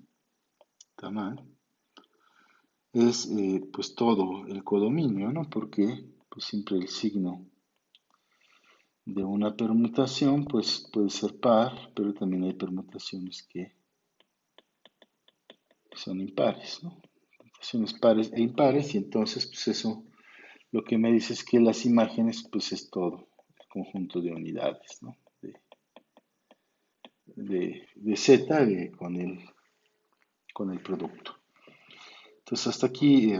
está mal, es pues todo el codominio, ¿no? Porque pues siempre el signo de una permutación pues puede ser par, pero también hay permutaciones que son impares, ¿no? Permutaciones pares e impares, y entonces pues eso lo que me dice es que las imágenes pues es todo el conjunto de unidades, ¿no? De Z con el producto. Entonces hasta aquí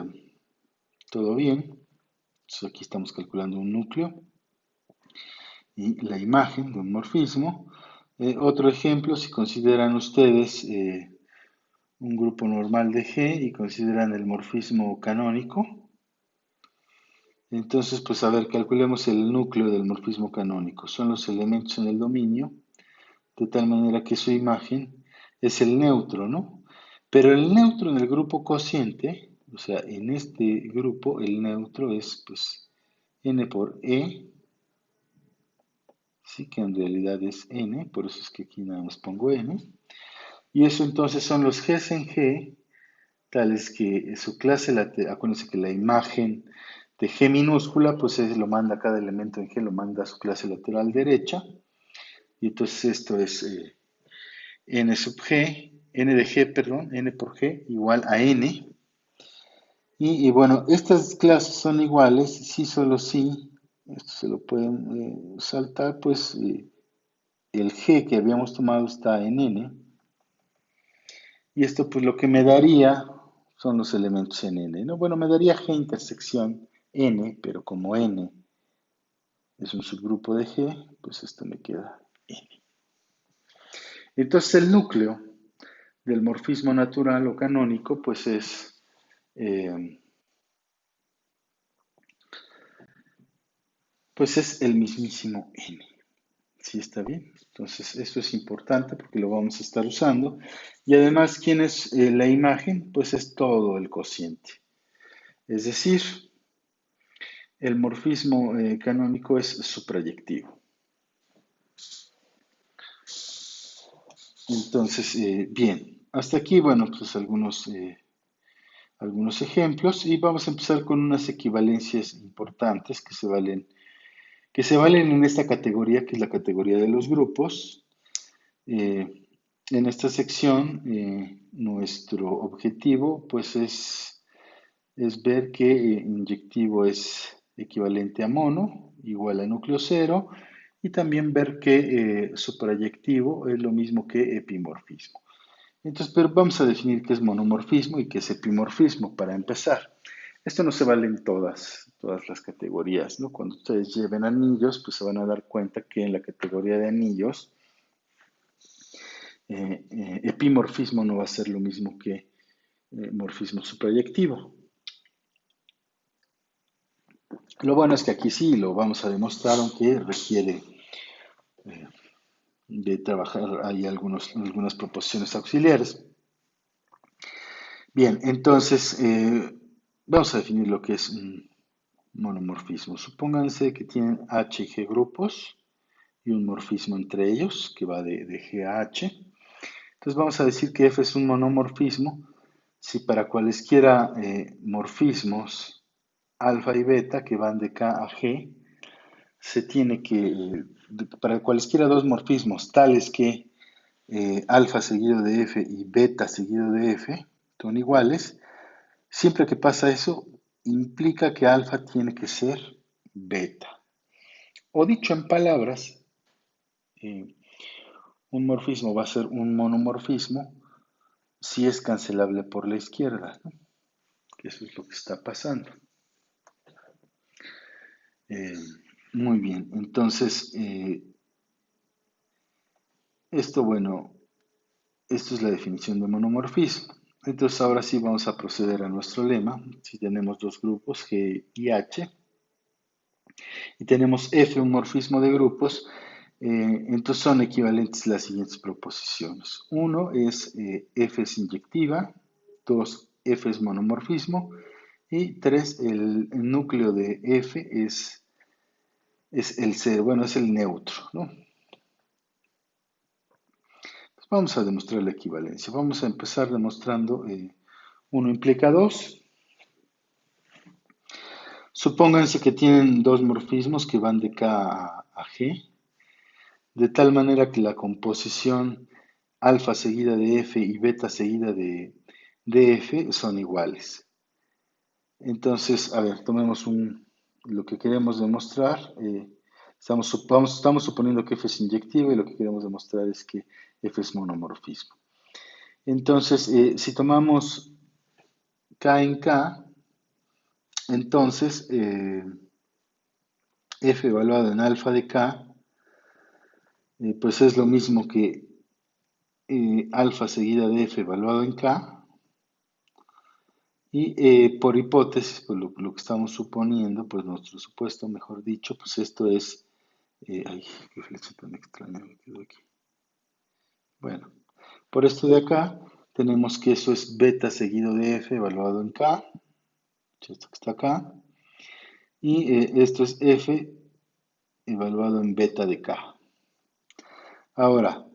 todo bien. Entonces aquí estamos calculando un núcleo y la imagen de un morfismo. Otro ejemplo, si consideran ustedes un grupo normal de G y consideran el morfismo canónico, entonces pues a ver, calculemos el núcleo del morfismo canónico. Son los elementos en el dominio, de tal manera que su imagen es el neutro, ¿no? Pero el neutro en el grupo cociente, o sea, en este grupo el neutro es pues n por e, sí que en realidad es n, por eso es que aquí nada más pongo n, y eso entonces son los Gs en G, tales que su clase lateral, acuérdense que la imagen de G minúscula, pues lo manda cada elemento en G, lo manda a su clase lateral derecha, y entonces esto es n sub G, n de G, perdón, n por G igual a n, y bueno, estas clases son iguales si solo si, esto se lo pueden saltar, pues el G que habíamos tomado está en n, y esto pues lo que me daría son los elementos en n, ¿no? Bueno, me daría G intersección n, pero como n es un subgrupo de G, pues esto me queda n. Entonces el núcleo del morfismo natural o canónico pues eh, es el mismísimo n. ¿Sí está bien? Entonces esto es importante porque lo vamos a estar usando. Y además, ¿quién es la imagen? Pues es todo el cociente. Es decir, el morfismo canónico es suprayectivo. Entonces, bien, hasta aquí, bueno, pues algunos ejemplos y vamos a empezar con unas equivalencias importantes que se valen en esta categoría, que es la categoría de los grupos. En esta sección, nuestro objetivo, pues es ver que inyectivo es equivalente a mono, igual a núcleo cero, y también ver que suprayectivo es lo mismo que epimorfismo. Entonces, pero vamos a definir qué es monomorfismo y qué es epimorfismo para empezar. Esto no se vale en todas las categorías, ¿no? Cuando ustedes lleven anillos, pues se van a dar cuenta que en la categoría de anillos, epimorfismo no va a ser lo mismo que morfismo suprayectivo. Lo bueno es que aquí sí lo vamos a demostrar, aunque requiere de trabajar ahí algunas proposiciones auxiliares. Bien, entonces vamos a definir lo que es un monomorfismo. Supónganse que tienen H y G grupos y un morfismo entre ellos que va de G a H. Entonces vamos a decir que F es un monomorfismo si para cualesquiera morfismos alfa y beta que van de K a G se tiene que, para cualesquiera dos morfismos tales que alfa seguido de F y beta seguido de F son iguales, siempre que pasa eso, implica que alfa tiene que ser beta. O dicho en palabras, eh, un morfismo va a ser un monomorfismo si es cancelable por la izquierda, ¿no? Que eso es lo que está pasando. Eh, Muy bien, entonces, bueno, esto es la definición de monomorfismo. Entonces, ahora sí vamos a proceder a nuestro lema. Si tenemos dos grupos, G y H, y tenemos F, un morfismo de grupos, entonces son equivalentes las siguientes proposiciones. Uno es F es inyectiva, dos, F es monomorfismo, y tres, el núcleo de F es el cero, bueno, es el neutro, ¿no? Pues vamos a demostrar la equivalencia. Vamos a empezar demostrando 1 implica 2. Supónganse que tienen dos morfismos que van de K a G, de tal manera que la composición alfa seguida de F y beta seguida de F son iguales. Entonces, a ver, lo que queremos demostrar. Estamos suponiendo que F es inyectiva y lo que queremos demostrar es que F es monomorfismo. Entonces, si tomamos K en K, entonces F evaluado en alfa de K, pues es lo mismo que alfa seguida de F evaluado en K. Y por hipótesis, pues lo que estamos suponiendo, pues nuestro supuesto, mejor dicho, pues esto es, ay, qué flecha tan extraña me quedó aquí. Bueno, por esto de acá, tenemos que eso es beta seguido de F evaluado en K, esto que está acá, y esto es F evaluado en beta de K. Ahora,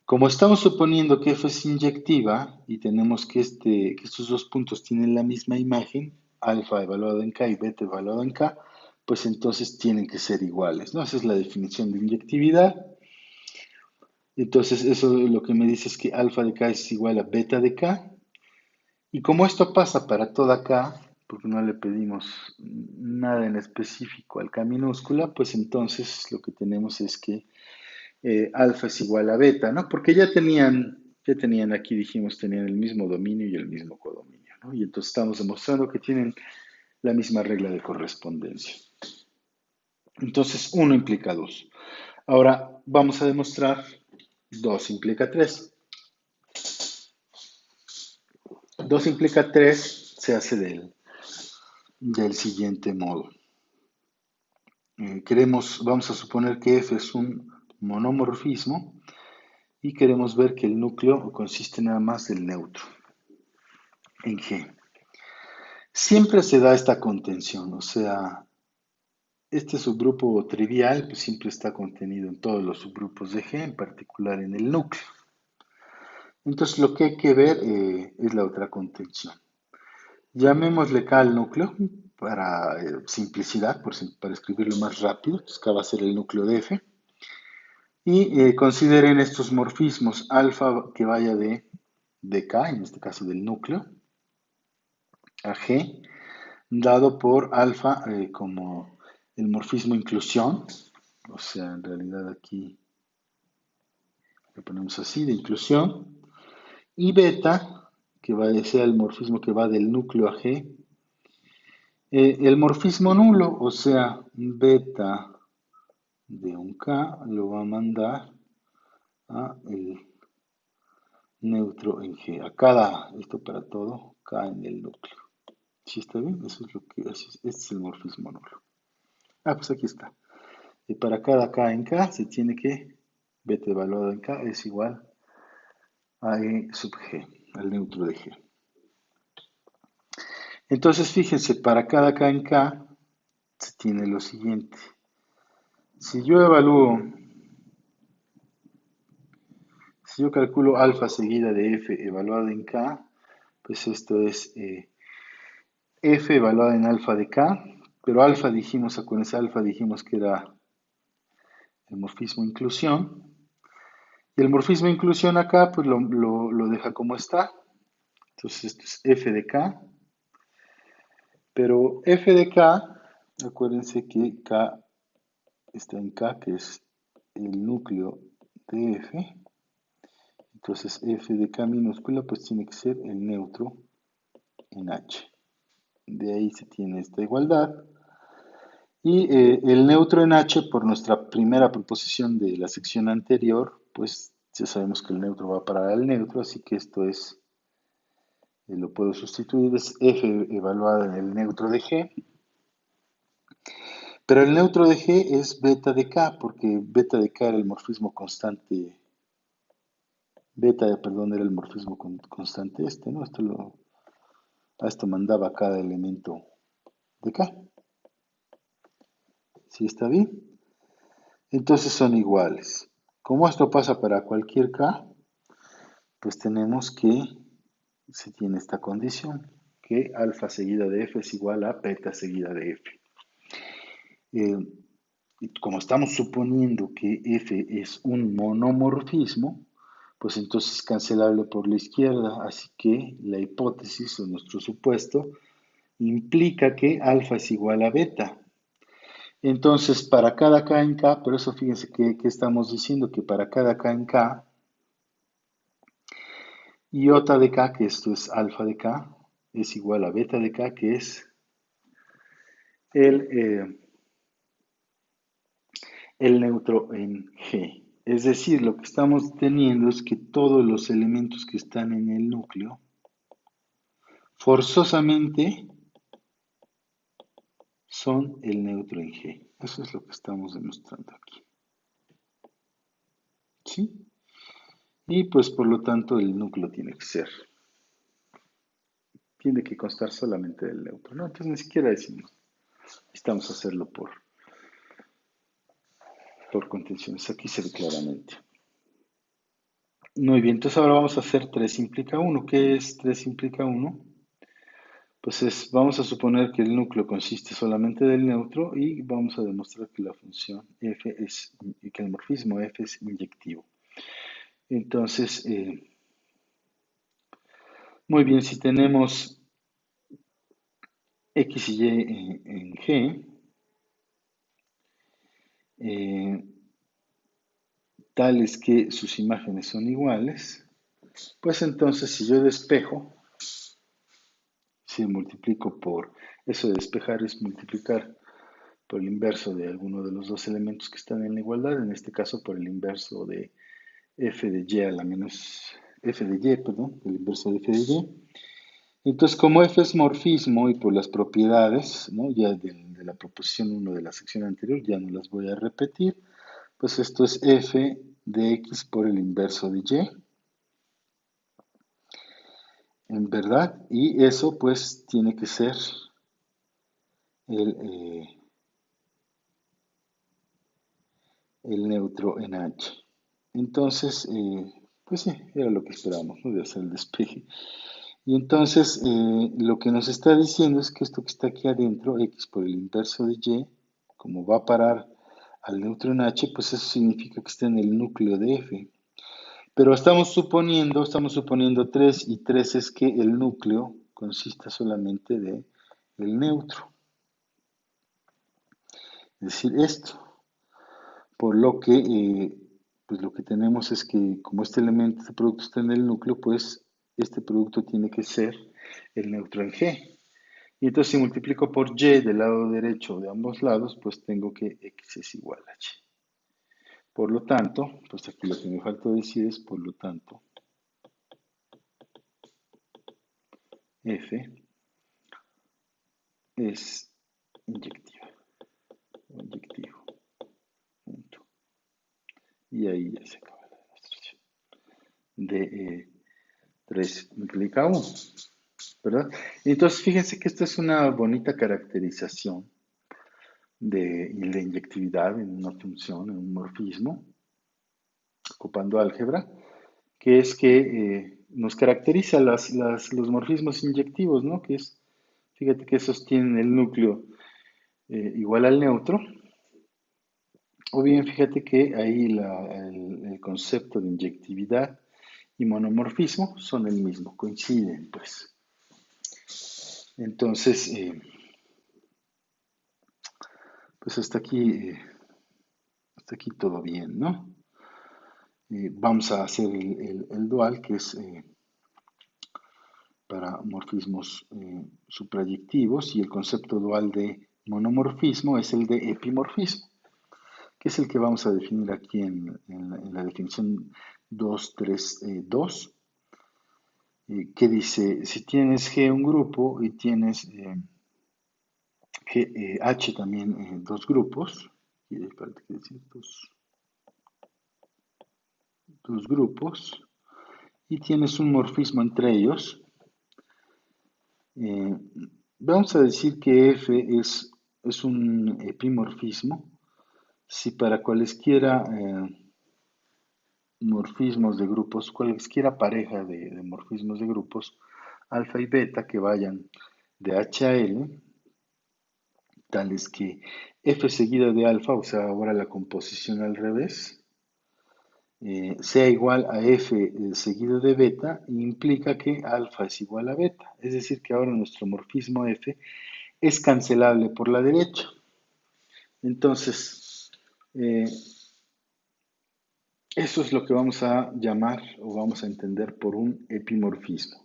como estamos suponiendo que F es inyectiva y tenemos que estos dos puntos tienen la misma imagen, alfa evaluado en K y beta evaluado en K, pues entonces tienen que ser iguales, ¿no? Esa es la definición de inyectividad. Entonces eso lo que me dice es que alfa de K es igual a beta de K. Y como esto pasa para toda K, porque no le pedimos nada en específico al K minúscula, pues entonces lo que tenemos es que alfa es igual a beta, ¿no? Porque ya tenían aquí, dijimos, tenían el mismo dominio y el mismo codominio, ¿no? Y entonces estamos demostrando que tienen la misma regla de correspondencia. Entonces, 1 implica 2. Ahora vamos a demostrar 2 implica 3. 2 implica 3 se hace del siguiente modo. Vamos a suponer que F es un monomorfismo y queremos ver que el núcleo consiste nada más del neutro en G. Siempre se da esta contención, o sea, este subgrupo trivial pues, siempre está contenido en todos los subgrupos de G, en particular en el núcleo. Entonces lo que hay que ver es la otra contención. Llamémosle K al núcleo para simplicidad, para escribirlo más rápido. Entonces K va a ser el núcleo de F. Y consideren estos morfismos alfa que vaya de K, en este caso del núcleo, a G, dado por alfa como el morfismo inclusión, o sea, en realidad aquí lo ponemos así, de inclusión, y beta, que va a ser el morfismo que va del núcleo a G, el morfismo nulo, o sea, beta de un K lo va a mandar a el neutro en G, a cada, esto para todo, K en el núcleo. ¿Sí está bien? Eso es lo que, este es el morfismo nulo. Ah, pues aquí está. Y para cada K en K se tiene que beta evaluado en K es igual a E sub G, al neutro de G. Entonces, fíjense, para cada K en K se tiene lo siguiente. Si yo calculo alfa seguida de F evaluado en K, pues esto es F evaluado en alfa de K, pero alfa dijimos, con ese alfa dijimos que era el morfismo inclusión. Y el morfismo inclusión acá, pues lo deja como está. Entonces esto es F de K, Pero f de k, acuérdense que k está en K, que es el núcleo de F. Entonces F de K minúscula pues tiene que ser el neutro en H. De ahí se tiene esta igualdad. Y el neutro en H, por nuestra primera proposición de la sección anterior, pues ya sabemos que el neutro va a parar al neutro, así que esto es, lo puedo sustituir, es F evaluada en el neutro de G. Pero el neutro de G es beta de K, porque beta de K era el morfismo constante, perdón, era el morfismo constante este, ¿no? A esto mandaba cada elemento de K. ¿Sí está bien? Entonces son iguales. Como esto pasa para cualquier K, pues tenemos que se tiene esta condición, que alfa seguida de F es igual a beta seguida de F. Y como estamos suponiendo que F es un monomorfismo, pues entonces es cancelable por la izquierda, así que la hipótesis o nuestro supuesto implica que alfa es igual a beta. Entonces, para cada k en k, por eso fíjense que estamos diciendo que para cada k en k, iota de k, que esto es alfa de k, es igual a beta de k, que es el, eh, el neutro en G. Es decir, lo que estamos teniendo es que todos los elementos que están en el núcleo forzosamente son el neutro en G. Eso es lo que estamos demostrando aquí. ¿Sí? Y pues por lo tanto el núcleo tiene que constar solamente del neutro, ¿no? Entonces ni siquiera decimos, necesitamos hacerlo por contenciones. Aquí se ve claramente. Muy bien, entonces ahora vamos a hacer 3 implica 1. ¿Qué es 3 implica 1? Pues vamos a suponer que el núcleo consiste solamente del neutro y vamos a demostrar que la función f es, que el morfismo f es inyectivo. Entonces, muy bien, si tenemos x y y en G, eh, tales que sus imágenes son iguales, pues entonces si yo despejo, si multiplico por, eso de despejar es multiplicar por el inverso de alguno de los dos elementos que están en la igualdad, en este caso por el inverso de f de y a la menos, f de y, perdón, el inverso de f de y. Entonces, como f es morfismo y por las propiedades, ¿no? Ya de la proposición 1 de la sección anterior, ya no las voy a repetir, pues esto es f de x por el inverso de y, en verdad, y eso pues tiene que ser el, el neutro en H. Entonces, pues sí, era lo que esperábamos, ¿no? De hacer el despeje. Y entonces, lo que nos está diciendo es que esto que está aquí adentro, x por el inverso de y, como va a parar al neutro en H, pues eso significa que está en el núcleo de F. Pero estamos suponiendo 3 y 3 es que el núcleo consista solamente de el neutro. Es decir, esto. Por lo que, pues lo que tenemos es que como este elemento, este producto está en el núcleo, pues este producto tiene que ser el neutro en G. Y entonces si multiplico por y del lado derecho de ambos lados, pues tengo que x es igual a y. Por lo tanto, pues aquí lo que me falta decir es, por lo tanto, f es inyectiva, o inyectivo, punto. Y ahí ya se acaba la demostración de 3 implica 1. ¿Verdad? Entonces, fíjense que esta es una bonita caracterización de la inyectividad en una función, en un morfismo, ocupando álgebra, que es que nos caracteriza los morfismos inyectivos, ¿no? Que es, fíjate que esos tienen el núcleo igual al neutro, o bien fíjate que ahí el concepto de inyectividad y monomorfismo son el mismo, coinciden, pues. Entonces, Pues hasta aquí todo bien, ¿no? Vamos a hacer el dual, que es para morfismos suprayectivos, y el concepto dual de monomorfismo es el de epimorfismo, que es el que vamos a definir aquí en la definición 232, que dice, si tienes G un grupo y tienes H también dos grupos, espérate, ¿qué decir? Dos grupos, y tienes un morfismo entre ellos, eh, vamos a decir que F es un epimorfismo si para cualesquiera morfismos de grupos, cualesquiera pareja de morfismos de grupos, alfa y beta que vayan de H a L, tales que F seguida de alfa, o sea, ahora la composición al revés, sea igual a F seguido de beta, implica que alfa es igual a beta. Es decir, que ahora nuestro morfismo F es cancelable por la derecha. Entonces, eso es lo que vamos a llamar o vamos a entender por un epimorfismo.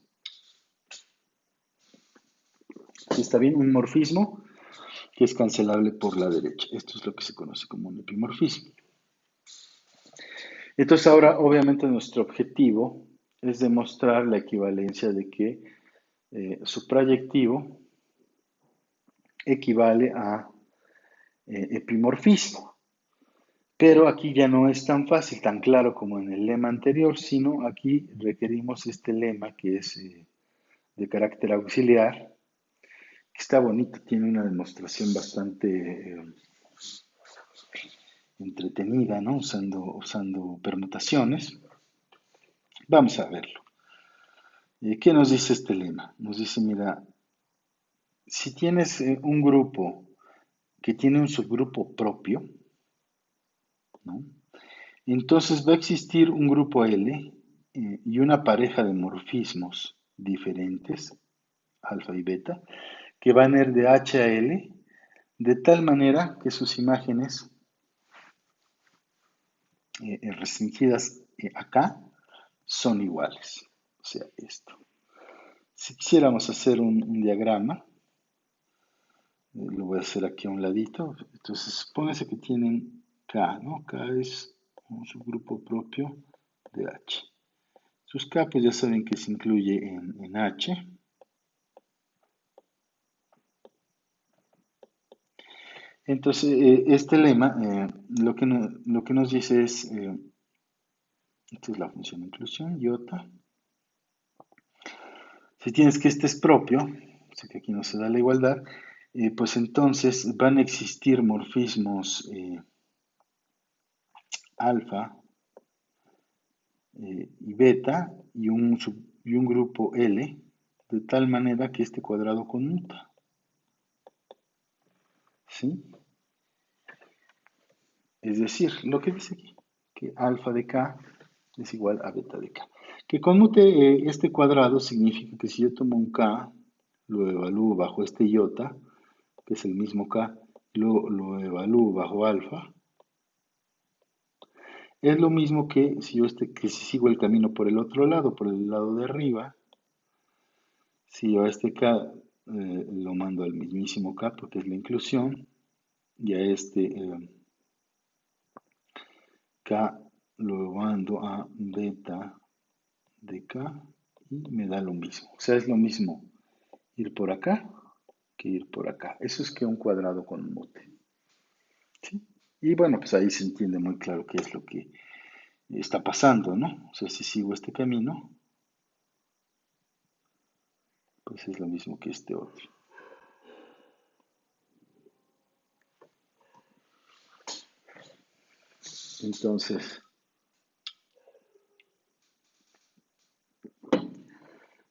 ¿Está bien? Un morfismo que es cancelable por la derecha. Esto es lo que se conoce como un epimorfismo. Entonces ahora, obviamente, nuestro objetivo es demostrar la equivalencia de que su proyectivo equivale a epimorfismo. Pero aquí ya no es tan fácil, tan claro como en el lema anterior, sino aquí requerimos este lema que es de carácter auxiliar, que está bonito, tiene una demostración bastante entretenida, ¿no? Usando permutaciones. Vamos a verlo. ¿Qué nos dice este lema? Nos dice, mira, si tienes un grupo que tiene un subgrupo propio, ¿no? Entonces va a existir un grupo L y una pareja de morfismos diferentes, alfa y beta, que van a ir de H a L, de tal manera que sus imágenes restringidas acá son iguales. O sea, esto. Si quisiéramos hacer un diagrama, lo voy a hacer aquí a un ladito. Entonces, supóngase que tienen K, ¿no? K es un subgrupo propio de H. Sus K, pues ya saben que se incluye en H. Entonces, este lema lo que nos dice es, esta es la función de inclusión, iota. Si tienes que este es propio, o sea que aquí no se da la igualdad, pues entonces van a existir morfismos alfa y beta y un grupo L, de tal manera que este cuadrado conmuta. ¿Sí? Es decir, lo que dice aquí, que alfa de K es igual a beta de K. Que conmute este cuadrado significa que si yo tomo un K, lo evalúo bajo este iota, que es el mismo K, lo evalúo bajo alfa, es lo mismo que si yo que si sigo el camino por el otro lado, por el lado de arriba, si yo a este K lo mando al mismísimo K porque es la inclusión, y a este K lo mando a beta de K y me da lo mismo. O sea, es lo mismo ir por acá que ir por acá. Eso es que un cuadrado con mute. ¿Sí? Y bueno, pues ahí se entiende muy claro qué es lo que está pasando, ¿no? O sea, si sigo este camino, pues es lo mismo que este otro. Entonces,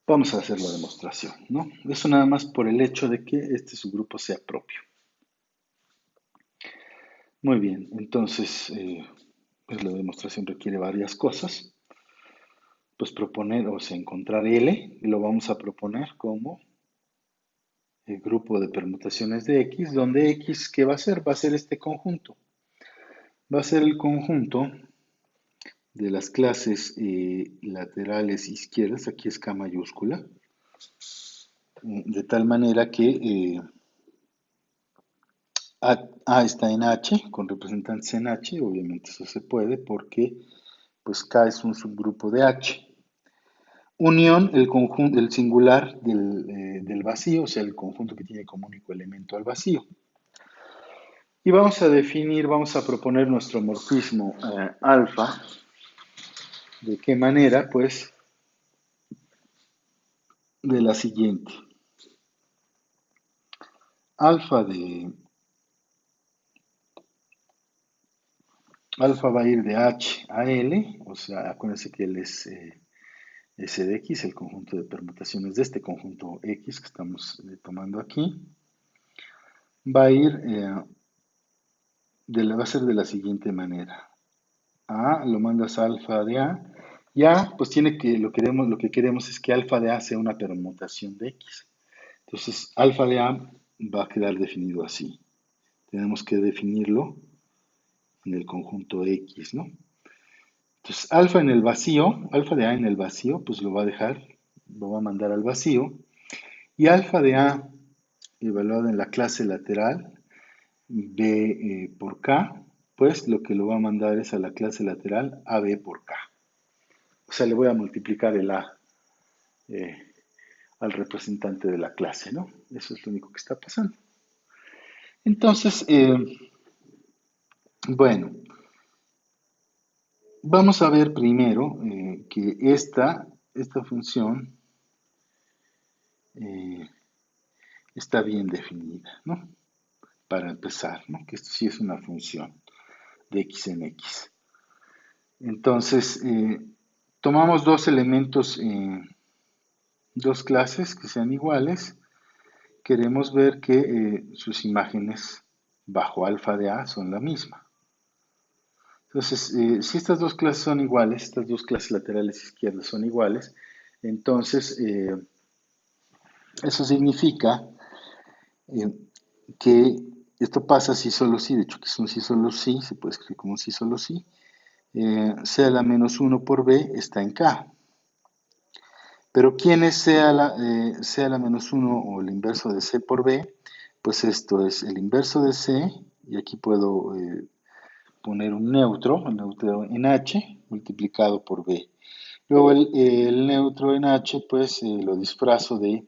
vamos a hacer la demostración, ¿no? Eso nada más por el hecho de que este subgrupo sea propio. Muy bien, entonces, pues la demostración requiere varias cosas. Pues proponer, o sea, encontrar L, y lo vamos a proponer como el grupo de permutaciones de X, donde X, ¿qué va a ser? Va a ser este conjunto. Va a ser el conjunto de las clases laterales izquierdas, aquí es K mayúscula, de tal manera que A está en H, con representantes en H, obviamente eso se puede porque pues K es un subgrupo de H. Unión, el conjunto, el singular del vacío, o sea, el conjunto que tiene como único elemento al vacío. Y vamos a definir, vamos a proponer nuestro morfismo alfa. ¿De qué manera? Pues de la siguiente. Alfa de alfa va a ir de H a L, o sea, acuérdense que L es S de X, el conjunto de permutaciones de este conjunto X que estamos tomando aquí. Va a ir, va a ser de la siguiente manera. A lo mandas a alfa de A, y A, pues tiene que, lo que queremos es que alfa de A sea una permutación de X. Entonces, alfa de A va a quedar definido así. Tenemos que definirlo en el conjunto X, ¿no? Entonces, alfa en el vacío, alfa de A en el vacío, pues lo va a dejar, lo va a mandar al vacío. Y alfa de A evaluado en la clase lateral, B por K, pues lo que lo va a mandar es a la clase lateral AB por K. O sea, le voy a multiplicar el A eh, al representante de la clase, ¿no? Eso es lo único que está pasando. Entonces, bueno, vamos a ver primero que esta función eh, está bien definida, ¿no? Para empezar, ¿no? Que esto sí es una función de x en x. Entonces, tomamos dos elementos, dos clases que sean iguales. Queremos ver que sus imágenes bajo alfa de A son la misma. Entonces, si estas dos clases son iguales, estas dos clases laterales izquierdas son iguales, entonces eso significa eh, que esto pasa si solo si, de hecho que es un si solo si, se puede escribir como un si solo si, sea la menos 1 por b está en K. Pero ¿quién es sea la menos 1 o el inverso de C por B? Pues esto es el inverso de C, y aquí puedo poner un neutro, el neutro en H, multiplicado por B. Luego el neutro en H, pues lo disfrazo de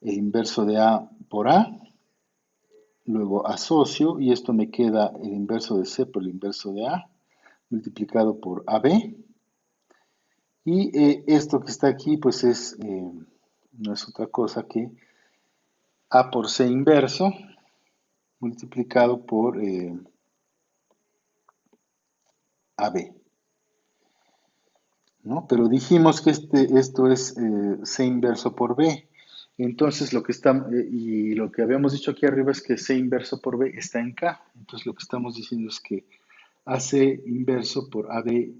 el inverso de A por A, luego asocio, y esto me queda el inverso de C por el inverso de A, multiplicado por AB, y esto que está aquí, pues no es otra cosa que A por C inverso, multiplicado por AB, ¿no? Pero dijimos que esto es C inverso por B. Entonces lo que y lo que habíamos dicho aquí arriba es que C inverso por B está en K. Entonces lo que estamos diciendo es que AC inverso por AB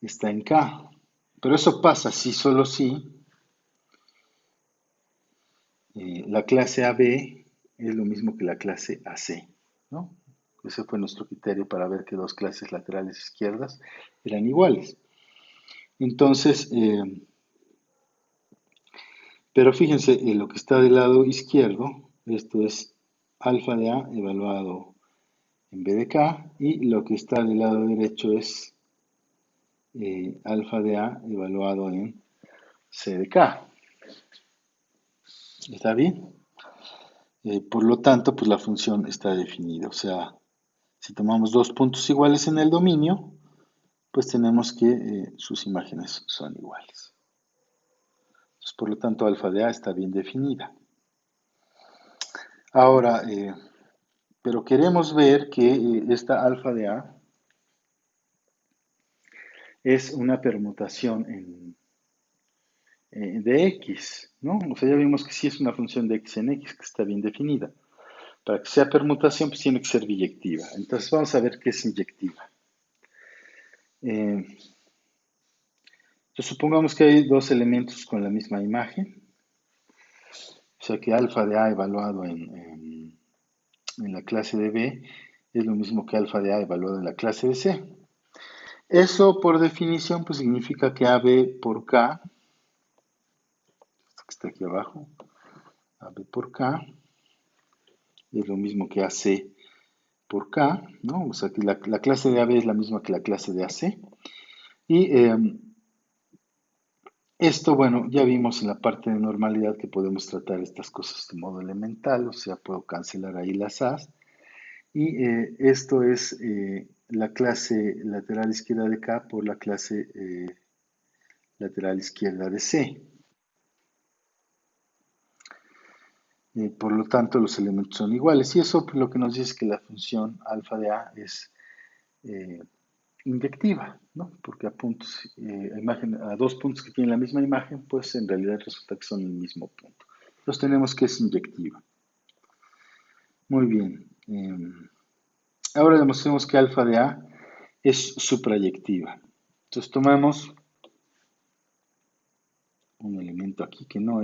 está en K. Pero eso pasa si solo si la clase AB es lo mismo que la clase AC, ¿no? Ese fue nuestro criterio para ver que dos clases laterales izquierdas eran iguales. Entonces, pero fíjense, lo que está del lado izquierdo, esto es alfa de A evaluado en B de K, y lo que está del lado derecho es alfa de A evaluado en C de K. ¿Está bien? Por lo tanto, pues la función está definida. O sea, si tomamos dos puntos iguales en el dominio, pues tenemos que sus imágenes son iguales. Entonces, por lo tanto, alfa de A está bien definida. Ahora, pero queremos ver que esta alfa de A es una permutación de X, ¿no? O sea, ya vimos que sí es una función de X en X que está bien definida. Para que sea permutación, pues tiene que ser biyectiva. Entonces, vamos a ver qué es inyectiva. Entonces, supongamos que hay dos elementos con la misma imagen. O sea que alfa de A evaluado en la clase de B es lo mismo que alfa de A evaluado en la clase de C. Eso por definición pues significa que AB por K, esto que está aquí abajo, AB por K es lo mismo que AC por K, ¿no? O sea que la clase de AB es la misma que la clase de AC. Y esto, bueno, ya vimos en la parte de normalidad que podemos tratar estas cosas de modo elemental, o sea, puedo cancelar ahí las A's. Y esto es la clase lateral izquierda de K por la clase lateral izquierda de C. Por lo tanto, los elementos son iguales. Y eso lo que nos dice es que la función alfa de A es eh, inyectiva, ¿no? Porque a puntos, a dos puntos que tienen la misma imagen, pues en realidad resulta que son el mismo punto. Entonces tenemos que es inyectiva. Muy bien. Ahora demostremos que alfa de A es suprayectiva. Entonces tomamos un elemento aquí que no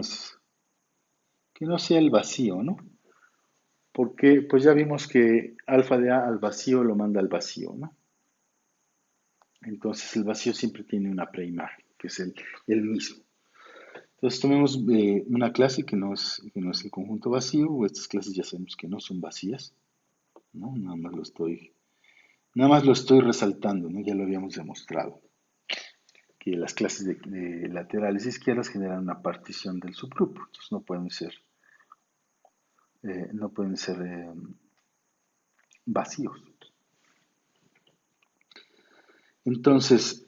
sea el vacío, ¿no? Porque pues ya vimos que alfa de A al vacío lo manda al vacío, ¿no? Entonces el vacío siempre tiene una preimagen, que es el mismo. Entonces tomemos una clase que no es el conjunto vacío, o estas clases ya sabemos que no son vacías, ¿no? Nada más lo estoy resaltando, ¿no? Ya lo habíamos demostrado, que las clases de laterales izquierdas generan una partición del subgrupo, entonces no pueden ser vacíos. Entonces,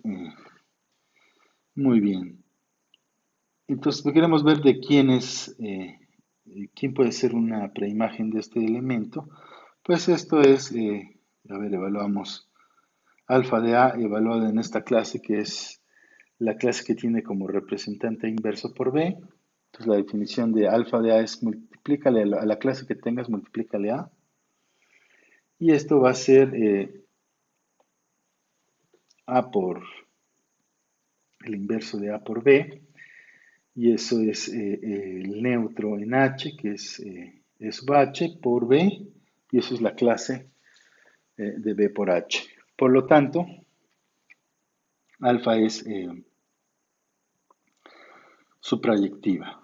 muy bien. Entonces, queremos ver de quién puede ser una preimagen de este elemento. Pues esto es, a ver, evaluamos alfa de A evaluado en esta clase, que es la clase que tiene como representante inverso por B. Entonces, la definición de alfa de A es multiplícale a la clase que tengas, multiplícale A. Y esto va a ser A por el inverso de A por B. Y eso es el neutro en H, que es sub H por B, y eso es la clase de B por H. Por lo tanto, alfa es suprayectiva.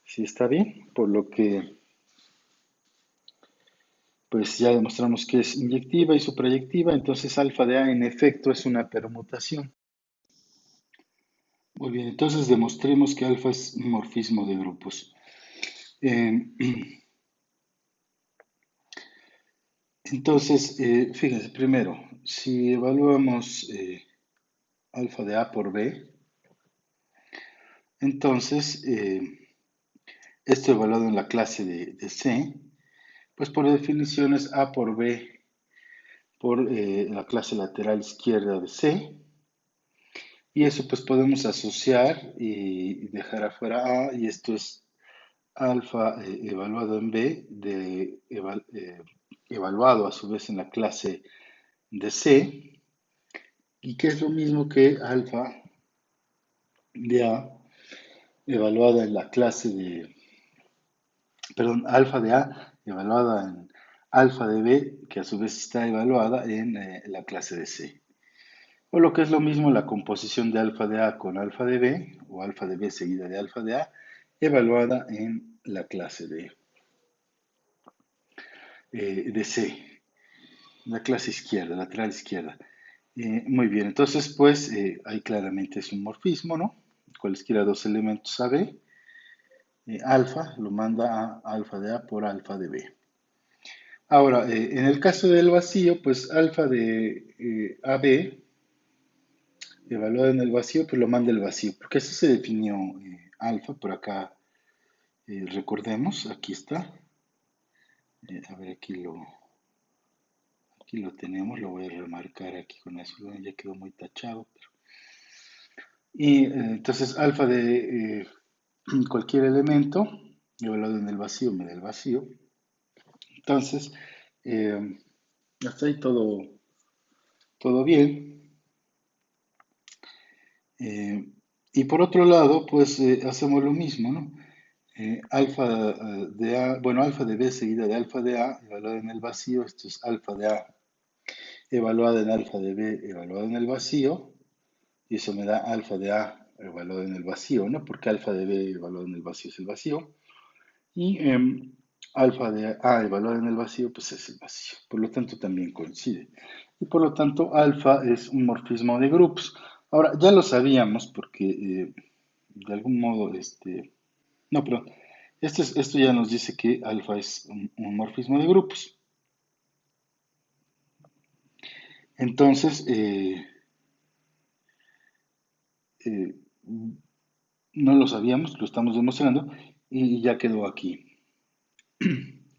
¿Sí está bien? Por lo que, pues ya demostramos que es inyectiva y suprayectiva, entonces alfa de A en efecto es una permutación. Muy bien, entonces demostremos que alfa es un morfismo de grupos. Eh, entonces, fíjense, primero, si evaluamos alfa de A por B, entonces esto evaluado en la clase de C, pues por definición es A por B por la clase lateral izquierda de C, y eso pues podemos asociar y dejar afuera A, y esto es alfa evaluado en B, evaluado a su vez en la clase de C, y que es lo mismo que alfa de A evaluada en la clase perdón, alfa de A evaluada en alfa de B, que a su vez está evaluada en la clase de C. O lo que es lo mismo, la composición de alfa de A con alfa de B, o alfa de B seguida de alfa de A, evaluada en la clase de C, la clase izquierda, lateral izquierda. Muy bien, entonces pues ahí claramente es un morfismo, ¿no? Cualesquiera dos elementos AB, alfa lo manda a alfa de A por alfa de B. Ahora, en el caso del vacío, pues alfa de AB, evaluado en el vacío, pues lo manda el vacío, porque así se definió alfa, por acá recordemos, aquí está. A ver, aquí lo tenemos, lo voy a remarcar aquí con azul, ya quedó muy tachado. Y entonces alfa de cualquier elemento, evaluado en el vacío, me da el vacío. Entonces, eh, hasta ahí todo bien. Y por otro lado, pues hacemos lo mismo, ¿no? Alfa de A, bueno, alfa de B seguida de alfa de A evaluada en el vacío, esto es alfa de A evaluada en alfa de B evaluada en el vacío, y eso me da alfa de A evaluada en el vacío, ¿no? Porque alfa de B evaluada en el vacío es el vacío, y alfa de A evaluada en el vacío, pues es el vacío. Por lo tanto, también coincide. Y por lo tanto, alfa es un morfismo de grupos. Ahora, ya lo sabíamos porque de algún modo, no, pero esto ya nos dice que alfa es un morfismo de grupos. Entonces, eh, no lo sabíamos, lo estamos demostrando y ya quedó aquí.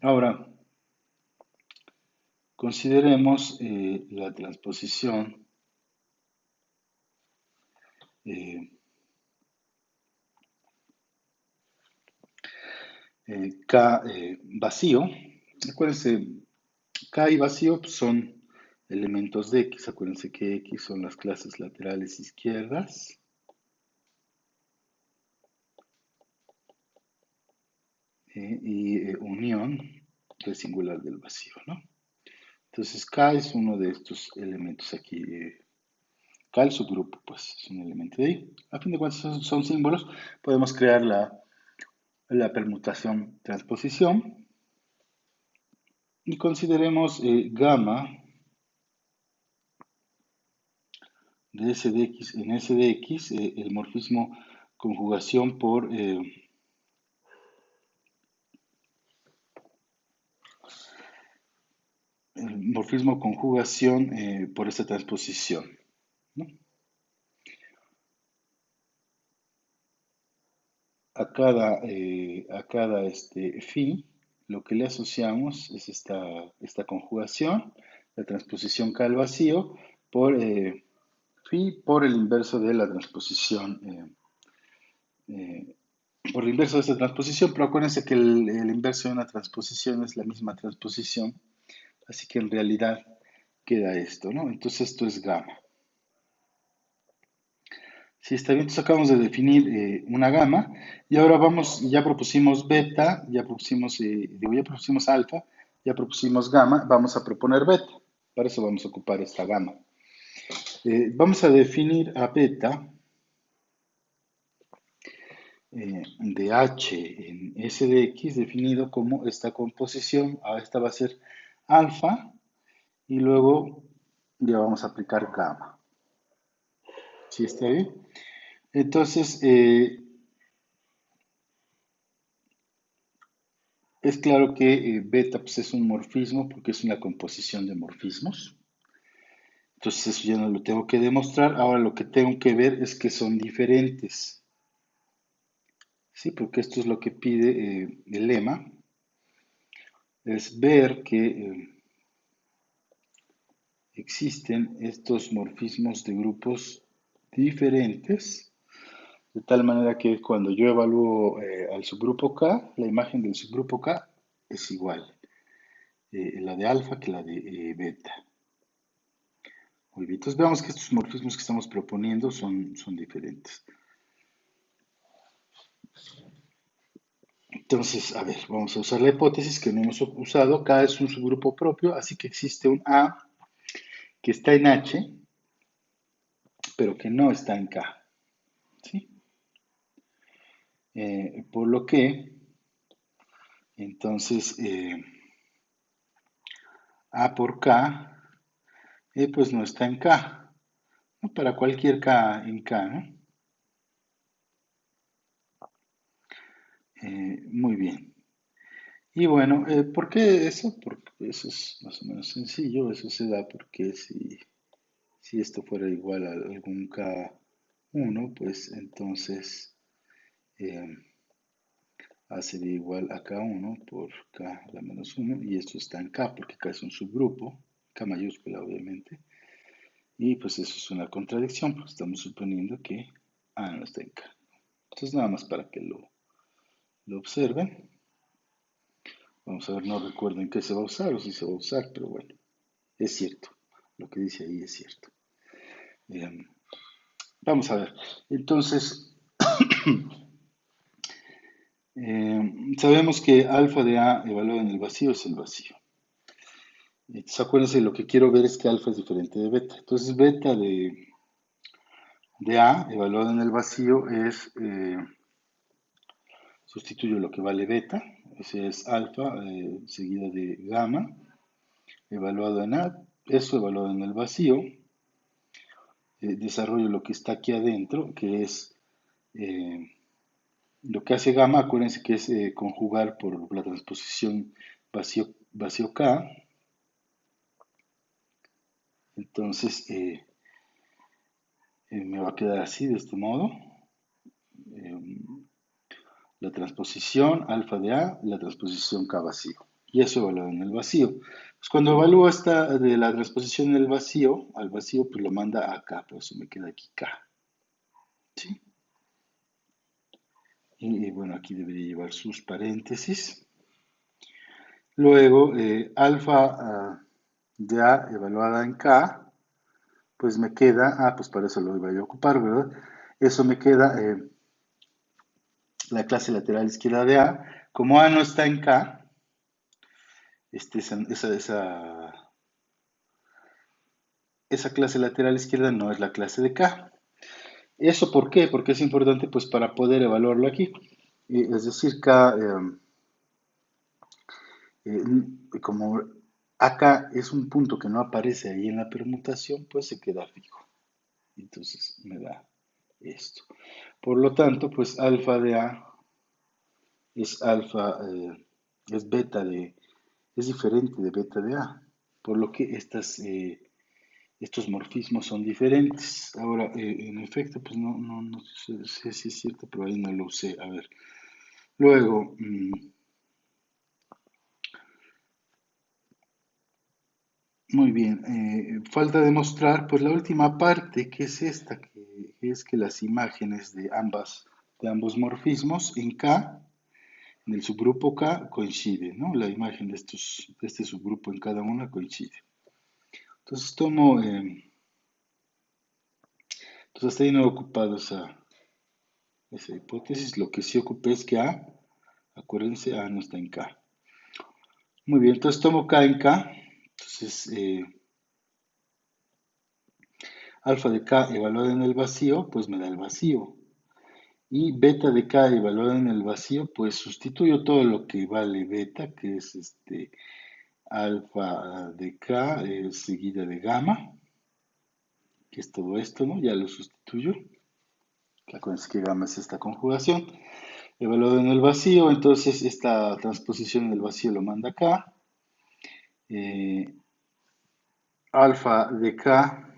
Ahora, consideremos la transposición eh, K vacío. Acuérdense, K y vacío pues, son elementos de X. Acuérdense que X son las clases laterales izquierdas. Y unión del singular del vacío, ¿no? Entonces K es uno de estos elementos aquí. K el subgrupo, pues es un elemento de ahí. A fin de cuentas son símbolos. Podemos crear la permutación transposición. Y consideremos gamma de S de X en S de X, el morfismo conjugación por el morfismo conjugación por esta transposición, ¿no? A cada phi, lo que le asociamos es esta conjugación, la transposición K al vacío, por phi por el inverso de la transposición, por el inverso de esta transposición, pero acuérdense que el inverso de una transposición es la misma transposición, así que en realidad queda esto, ¿no? Entonces esto es gamma. Sí, está bien, entonces acabamos de definir una gama y ahora vamos, ya propusimos beta, ya propusimos alfa, ya propusimos gamma, vamos a proponer beta. Para eso vamos a ocupar esta gama. Vamos a definir a beta de H en S de X definido como esta composición, esta va a ser alfa y luego le vamos a aplicar gamma. ¿Sí está bien? Entonces, es claro que beta pues, es un morfismo porque es una composición de morfismos. Entonces eso ya no lo tengo que demostrar. Ahora lo que tengo que ver es que son diferentes. Sí, porque esto es lo que pide el lema. Es ver que existen estos morfismos de grupos diferentes. De tal manera que cuando yo evalúo al subgrupo K, la imagen del subgrupo K es igual. La de alfa que la de beta. Muy bien, entonces veamos que estos morfismos que estamos proponiendo son diferentes. Entonces, a ver, vamos a usar la hipótesis que no hemos usado. K es un subgrupo propio, así que existe un A que está en H, pero que no está en K. ¿Sí? Por lo que, entonces, A por K, pues no está en K. ¿No? Para cualquier K en K, ¿no? Muy bien. Y bueno, ¿por qué eso? Porque eso es más o menos sencillo. Eso se da porque si esto fuera igual a algún K1, pues entonces eh, A sería igual a K1 por K a la menos 1 y esto está en K porque K es un subgrupo, K mayúscula obviamente, y pues eso es una contradicción porque estamos suponiendo que A no está en K. Entonces nada más para que lo observen. Vamos a ver, no recuerdo en qué se va a usar o si se va a usar, pero bueno, es cierto. Lo que dice ahí es cierto. Bien, vamos a ver. Entonces, Sabemos que alfa de A evaluado en el vacío es el vacío. Entonces acuérdense, lo que quiero ver es que alfa es diferente de beta. Entonces beta de A evaluado en el vacío es, sustituyo lo que vale beta, ese es alfa seguida de gamma, evaluado en A, eso evaluado en el vacío, desarrollo lo que está aquí adentro, que es eh, lo que hace gamma, acuérdense que es conjugar por la transposición vacío K. Entonces me va a quedar así, de este modo. Eh, la transposición alfa de A, la transposición K vacío. Y eso evaluado en el vacío. Pues cuando evalúo esta de la transposición en el vacío, al vacío, pues lo manda acá, por eso me queda aquí K. ¿Sí? Y bueno, aquí debería llevar sus paréntesis. Luego, alfa de A evaluada en K, pues me queda, pues para eso lo iba a ocupar, ¿verdad? Eso me queda la clase lateral izquierda de A. Como A no está en K, esa clase lateral izquierda no es la clase de K. ¿Eso por qué? Porque es importante pues para poder evaluarlo aquí. Es decir, K, como acá es un punto que no aparece ahí en la permutación, pues se queda fijo. Entonces me da esto. Por lo tanto, pues alfa de A es alfa, es beta es diferente de beta de A. Por lo que estos morfismos son diferentes. Ahora, en efecto, pues no sé si es cierto, pero ahí no lo usé. A ver, luego, muy bien, falta demostrar, pues la última parte, que es esta, que es que las imágenes de ambos morfismos en K, en el subgrupo K, coinciden, ¿no? La imagen de este subgrupo en cada una coincide. Entonces tomo, entonces hasta ahí no he ocupado esa hipótesis. Lo que sí ocupé es que A, acuérdense, A no está en K. Muy bien, entonces tomo K en K. Entonces, alfa de K evaluada en el vacío, pues me da el vacío. Y beta de K evaluada en el vacío, pues sustituyo todo lo que vale beta, que es alfa de K seguida de gamma, que es todo esto, ¿no? Ya lo sustituyo. Acuérdense que gamma es esta conjugación. Evaluado en el vacío, entonces esta transposición en el vacío lo manda acá. Eh, alfa de K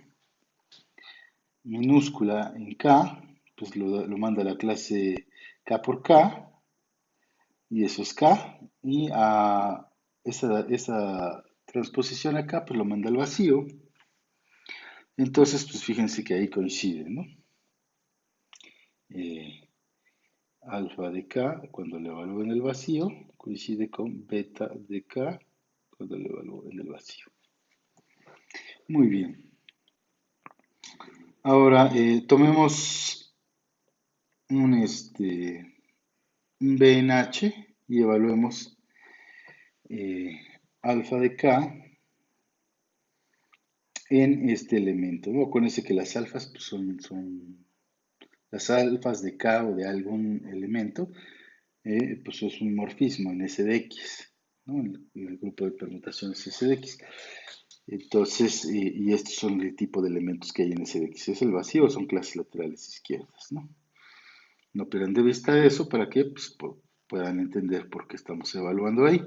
minúscula en K, pues lo manda a la clase K por K, y eso es K, y a esa transposición acá, pues lo manda al vacío. Entonces, pues fíjense que ahí coincide, ¿no? Eh, alfa de K, cuando lo evalúo en el vacío, coincide con beta de K, cuando lo evalúo en el vacío. Muy bien. Ahora, tomemos un, un BNH y evaluemos eh, alfa de K en este elemento, ¿no? Acuérdense que las alfas pues, son las alfas de K o de algún elemento, pues es un morfismo en S de X, ¿no? En el grupo de permutaciones S de X. Entonces, y estos son el tipo de elementos que hay en S de X. Es el vacío, son clases laterales izquierdas, ¿no? No pierdan de vista eso para que pues, puedan entender por qué estamos evaluando ahí.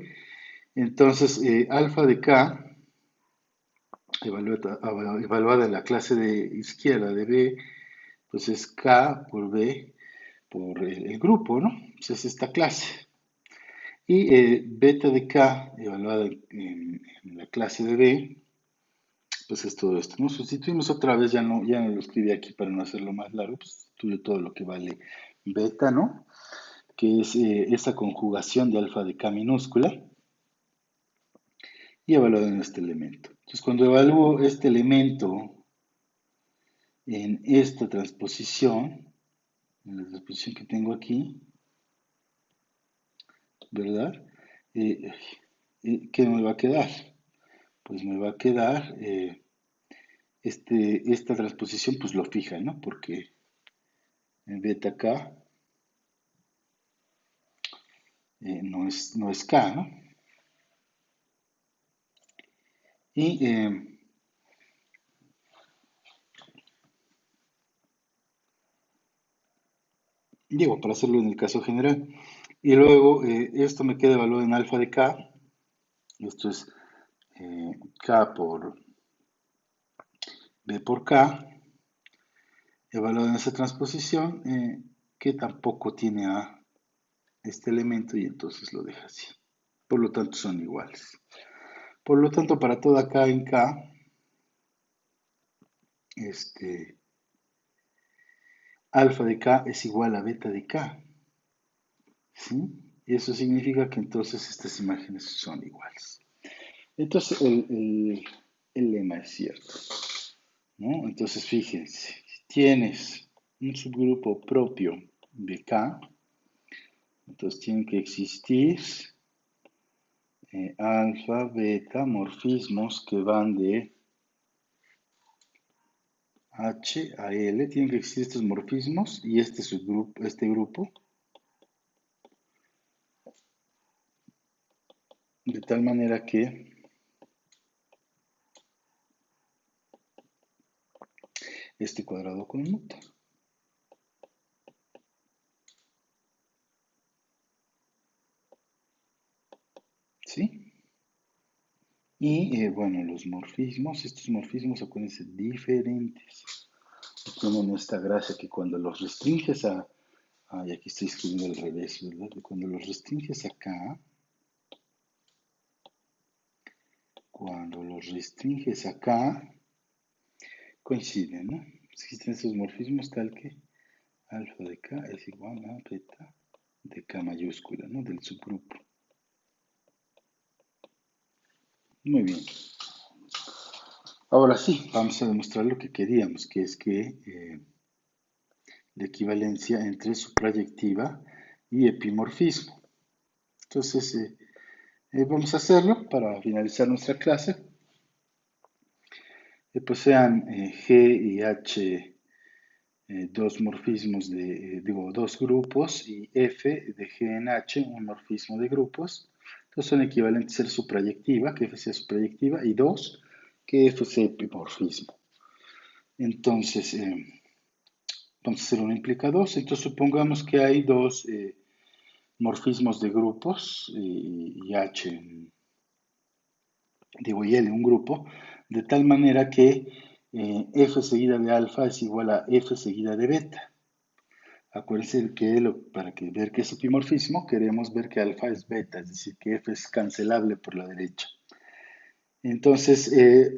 Entonces, alfa de K evaluada en la clase de izquierda de B, pues es K por B por el grupo, ¿no? Pues es esta clase. Y beta de K evaluada en la clase de B, pues es todo esto, ¿no? Sustituimos otra vez, ya no lo escribí aquí para no hacerlo más largo, pues sustituyo todo lo que vale beta, ¿no? Que es esta conjugación de alfa de K minúscula y evaluado en este elemento. Entonces, cuando evalúo este elemento en esta transposición, en la transposición que tengo aquí, ¿verdad? Eh, ¿Qué me va a quedar? Pues me va a quedar esta transposición, pues lo fija, ¿no? Porque en beta K no es K, ¿no? Y digo, para hacerlo en el caso general. Y luego esto me queda evaluado en alfa de K. Esto es K por B por K, evaluado en esa transposición, que tampoco tiene a este elemento y entonces lo deja así. Por lo tanto, son iguales. Por lo tanto, para toda K en K, este, alfa de K es igual a beta de K. ¿Sí? Y eso significa que entonces estas imágenes son iguales. Entonces, el lema es cierto, ¿no? Entonces, fíjense, si tienes un subgrupo propio de K, entonces tienen que existir alfa, beta, morfismos que van de H a L. Tienen que existir estos morfismos y este subgrupo, este grupo, de tal manera que este cuadrado conmuta. ¿Sí? Y bueno, los morfismos, estos morfismos acuérdense diferentes. Y tienen esta gracia que cuando los restringes a, y aquí estoy escribiendo al revés, ¿verdad? Cuando los restringes acá, coinciden, ¿no? Existen esos morfismos tal que alfa de K es igual a beta de K mayúscula, ¿no? Del subgrupo. Muy bien. Ahora sí, vamos a demostrar lo que queríamos, que es que la equivalencia entre suprayectiva y epimorfismo. Entonces, vamos a hacerlo para finalizar nuestra clase. Pues sean G y H dos morfismos dos grupos y F de G en H un morfismo de grupos. Entonces son equivalentes a ser suprayectiva, que F sea suprayectiva, y 2, que F sea epimorfismo. Entonces, vamos a hacer uno implica 2. Entonces supongamos que hay dos morfismos de grupos y H, digo, y L, un grupo, de tal manera que F seguida de alfa es igual a F seguida de beta. Acuérdense que para ver qué es epimorfismo, queremos ver que alfa es beta, es decir, que F es cancelable por la derecha. Entonces,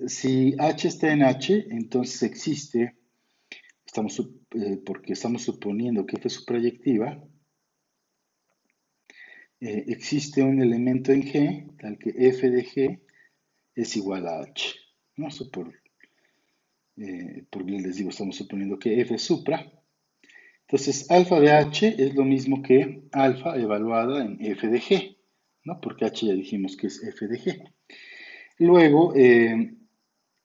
si H está en H, entonces existe, porque estamos suponiendo que F es suprayectiva, existe un elemento en G, tal que F de G es igual a H. ¿No? Eso porque les digo, estamos suponiendo que F es supra. Entonces, alfa de H es lo mismo que alfa evaluada en F de G, ¿no? Porque H ya dijimos que es F de G. Luego,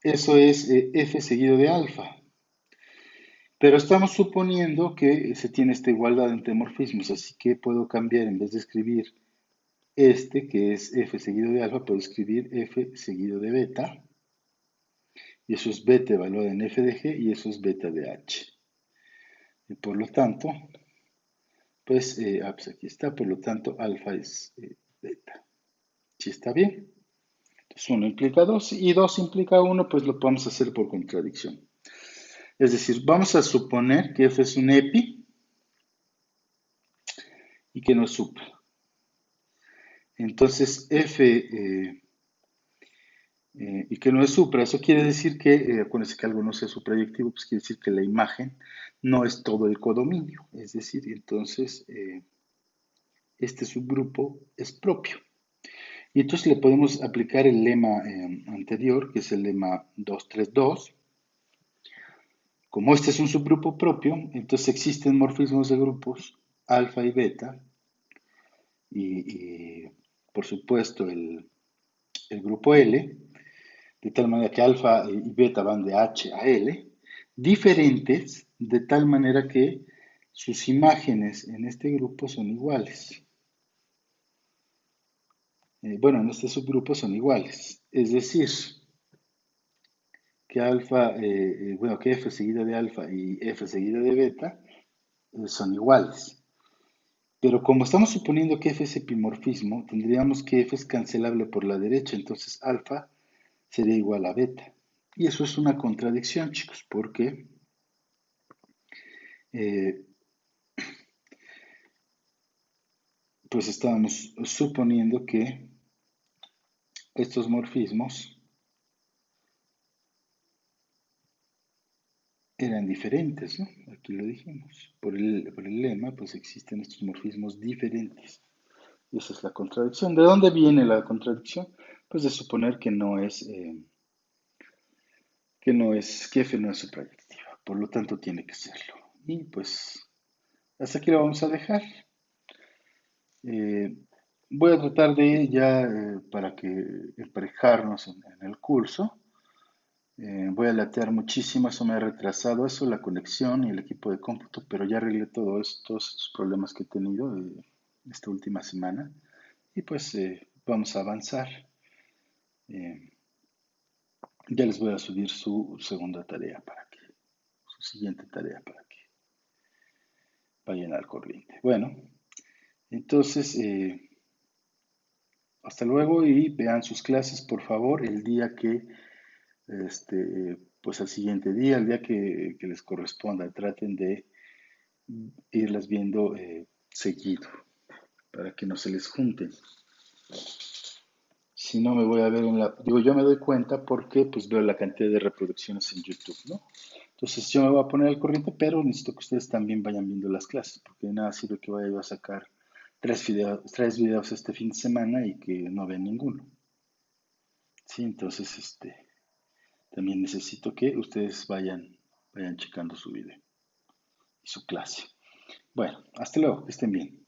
eso es F seguido de alfa. Pero estamos suponiendo que se tiene esta igualdad entre morfismos, así que puedo cambiar, en vez de escribir este, que es F seguido de alfa, puedo escribir F seguido de beta. Y eso es beta evaluada en F de G y eso es beta de H. Y por lo tanto, pues, pues aquí está, por lo tanto, alfa es beta. ¿Sí está bien? Entonces 1 implica 2 y 2 implica 1, pues lo podemos hacer por contradicción. Es decir, vamos a suponer que F es un epi y que no es supra. Entonces F y que no es supra, eso quiere decir que, acuérdense que algo no sea suprayectivo, pues quiere decir que la imagen no es todo el codominio. Es decir, entonces este subgrupo es propio. Y entonces le podemos aplicar el lema anterior, que es el lema 232. Como este es un subgrupo propio, entonces existen morfismos de grupos alfa y beta y, por supuesto el grupo L, de tal manera que alfa y beta van de H a L, diferentes de tal manera que sus imágenes en este grupo son iguales. Bueno, en este subgrupo son iguales. Es decir, que bueno, que F seguida de alfa y F seguida de beta son iguales. Pero como estamos suponiendo que F es epimorfismo, tendríamos que F es cancelable por la derecha, entonces alfa sería igual a beta. Y eso es una contradicción, chicos, porque eh, pues estábamos suponiendo que estos morfismos eran diferentes, ¿no? Aquí lo dijimos. Por el lema, pues existen estos morfismos diferentes. Y esa es la contradicción. ¿De dónde viene la contradicción? Pues de suponer que F no es suprayactiva. Por lo tanto, tiene que serlo. Y pues hasta aquí lo vamos a dejar. Eh, Voy a tratar de ya, para que emparejarnos en el curso, voy a latear muchísimo, eso me ha retrasado, eso, la conexión y el equipo de cómputo, pero ya arreglé todos estos problemas que he tenido esta última semana y pues vamos a avanzar. Eh, ya les voy a subir su segunda tarea su siguiente tarea para que vayan al corriente. Bueno, entonces, hasta luego y vean sus clases, por favor, el día que, pues al siguiente día, el día que les corresponda, traten de irlas viendo seguido para que no se les junten. Si no me voy a ver digo, yo me doy cuenta porque pues veo la cantidad de reproducciones en YouTube, ¿no? Entonces yo me voy a poner al corriente, pero necesito que ustedes también vayan viendo las clases, porque de nada sirve que vaya yo a sacar tres videos este fin de semana y que no vean ninguno. Sí, entonces también necesito que ustedes vayan checando su video y su clase. Bueno, hasta luego, que estén bien.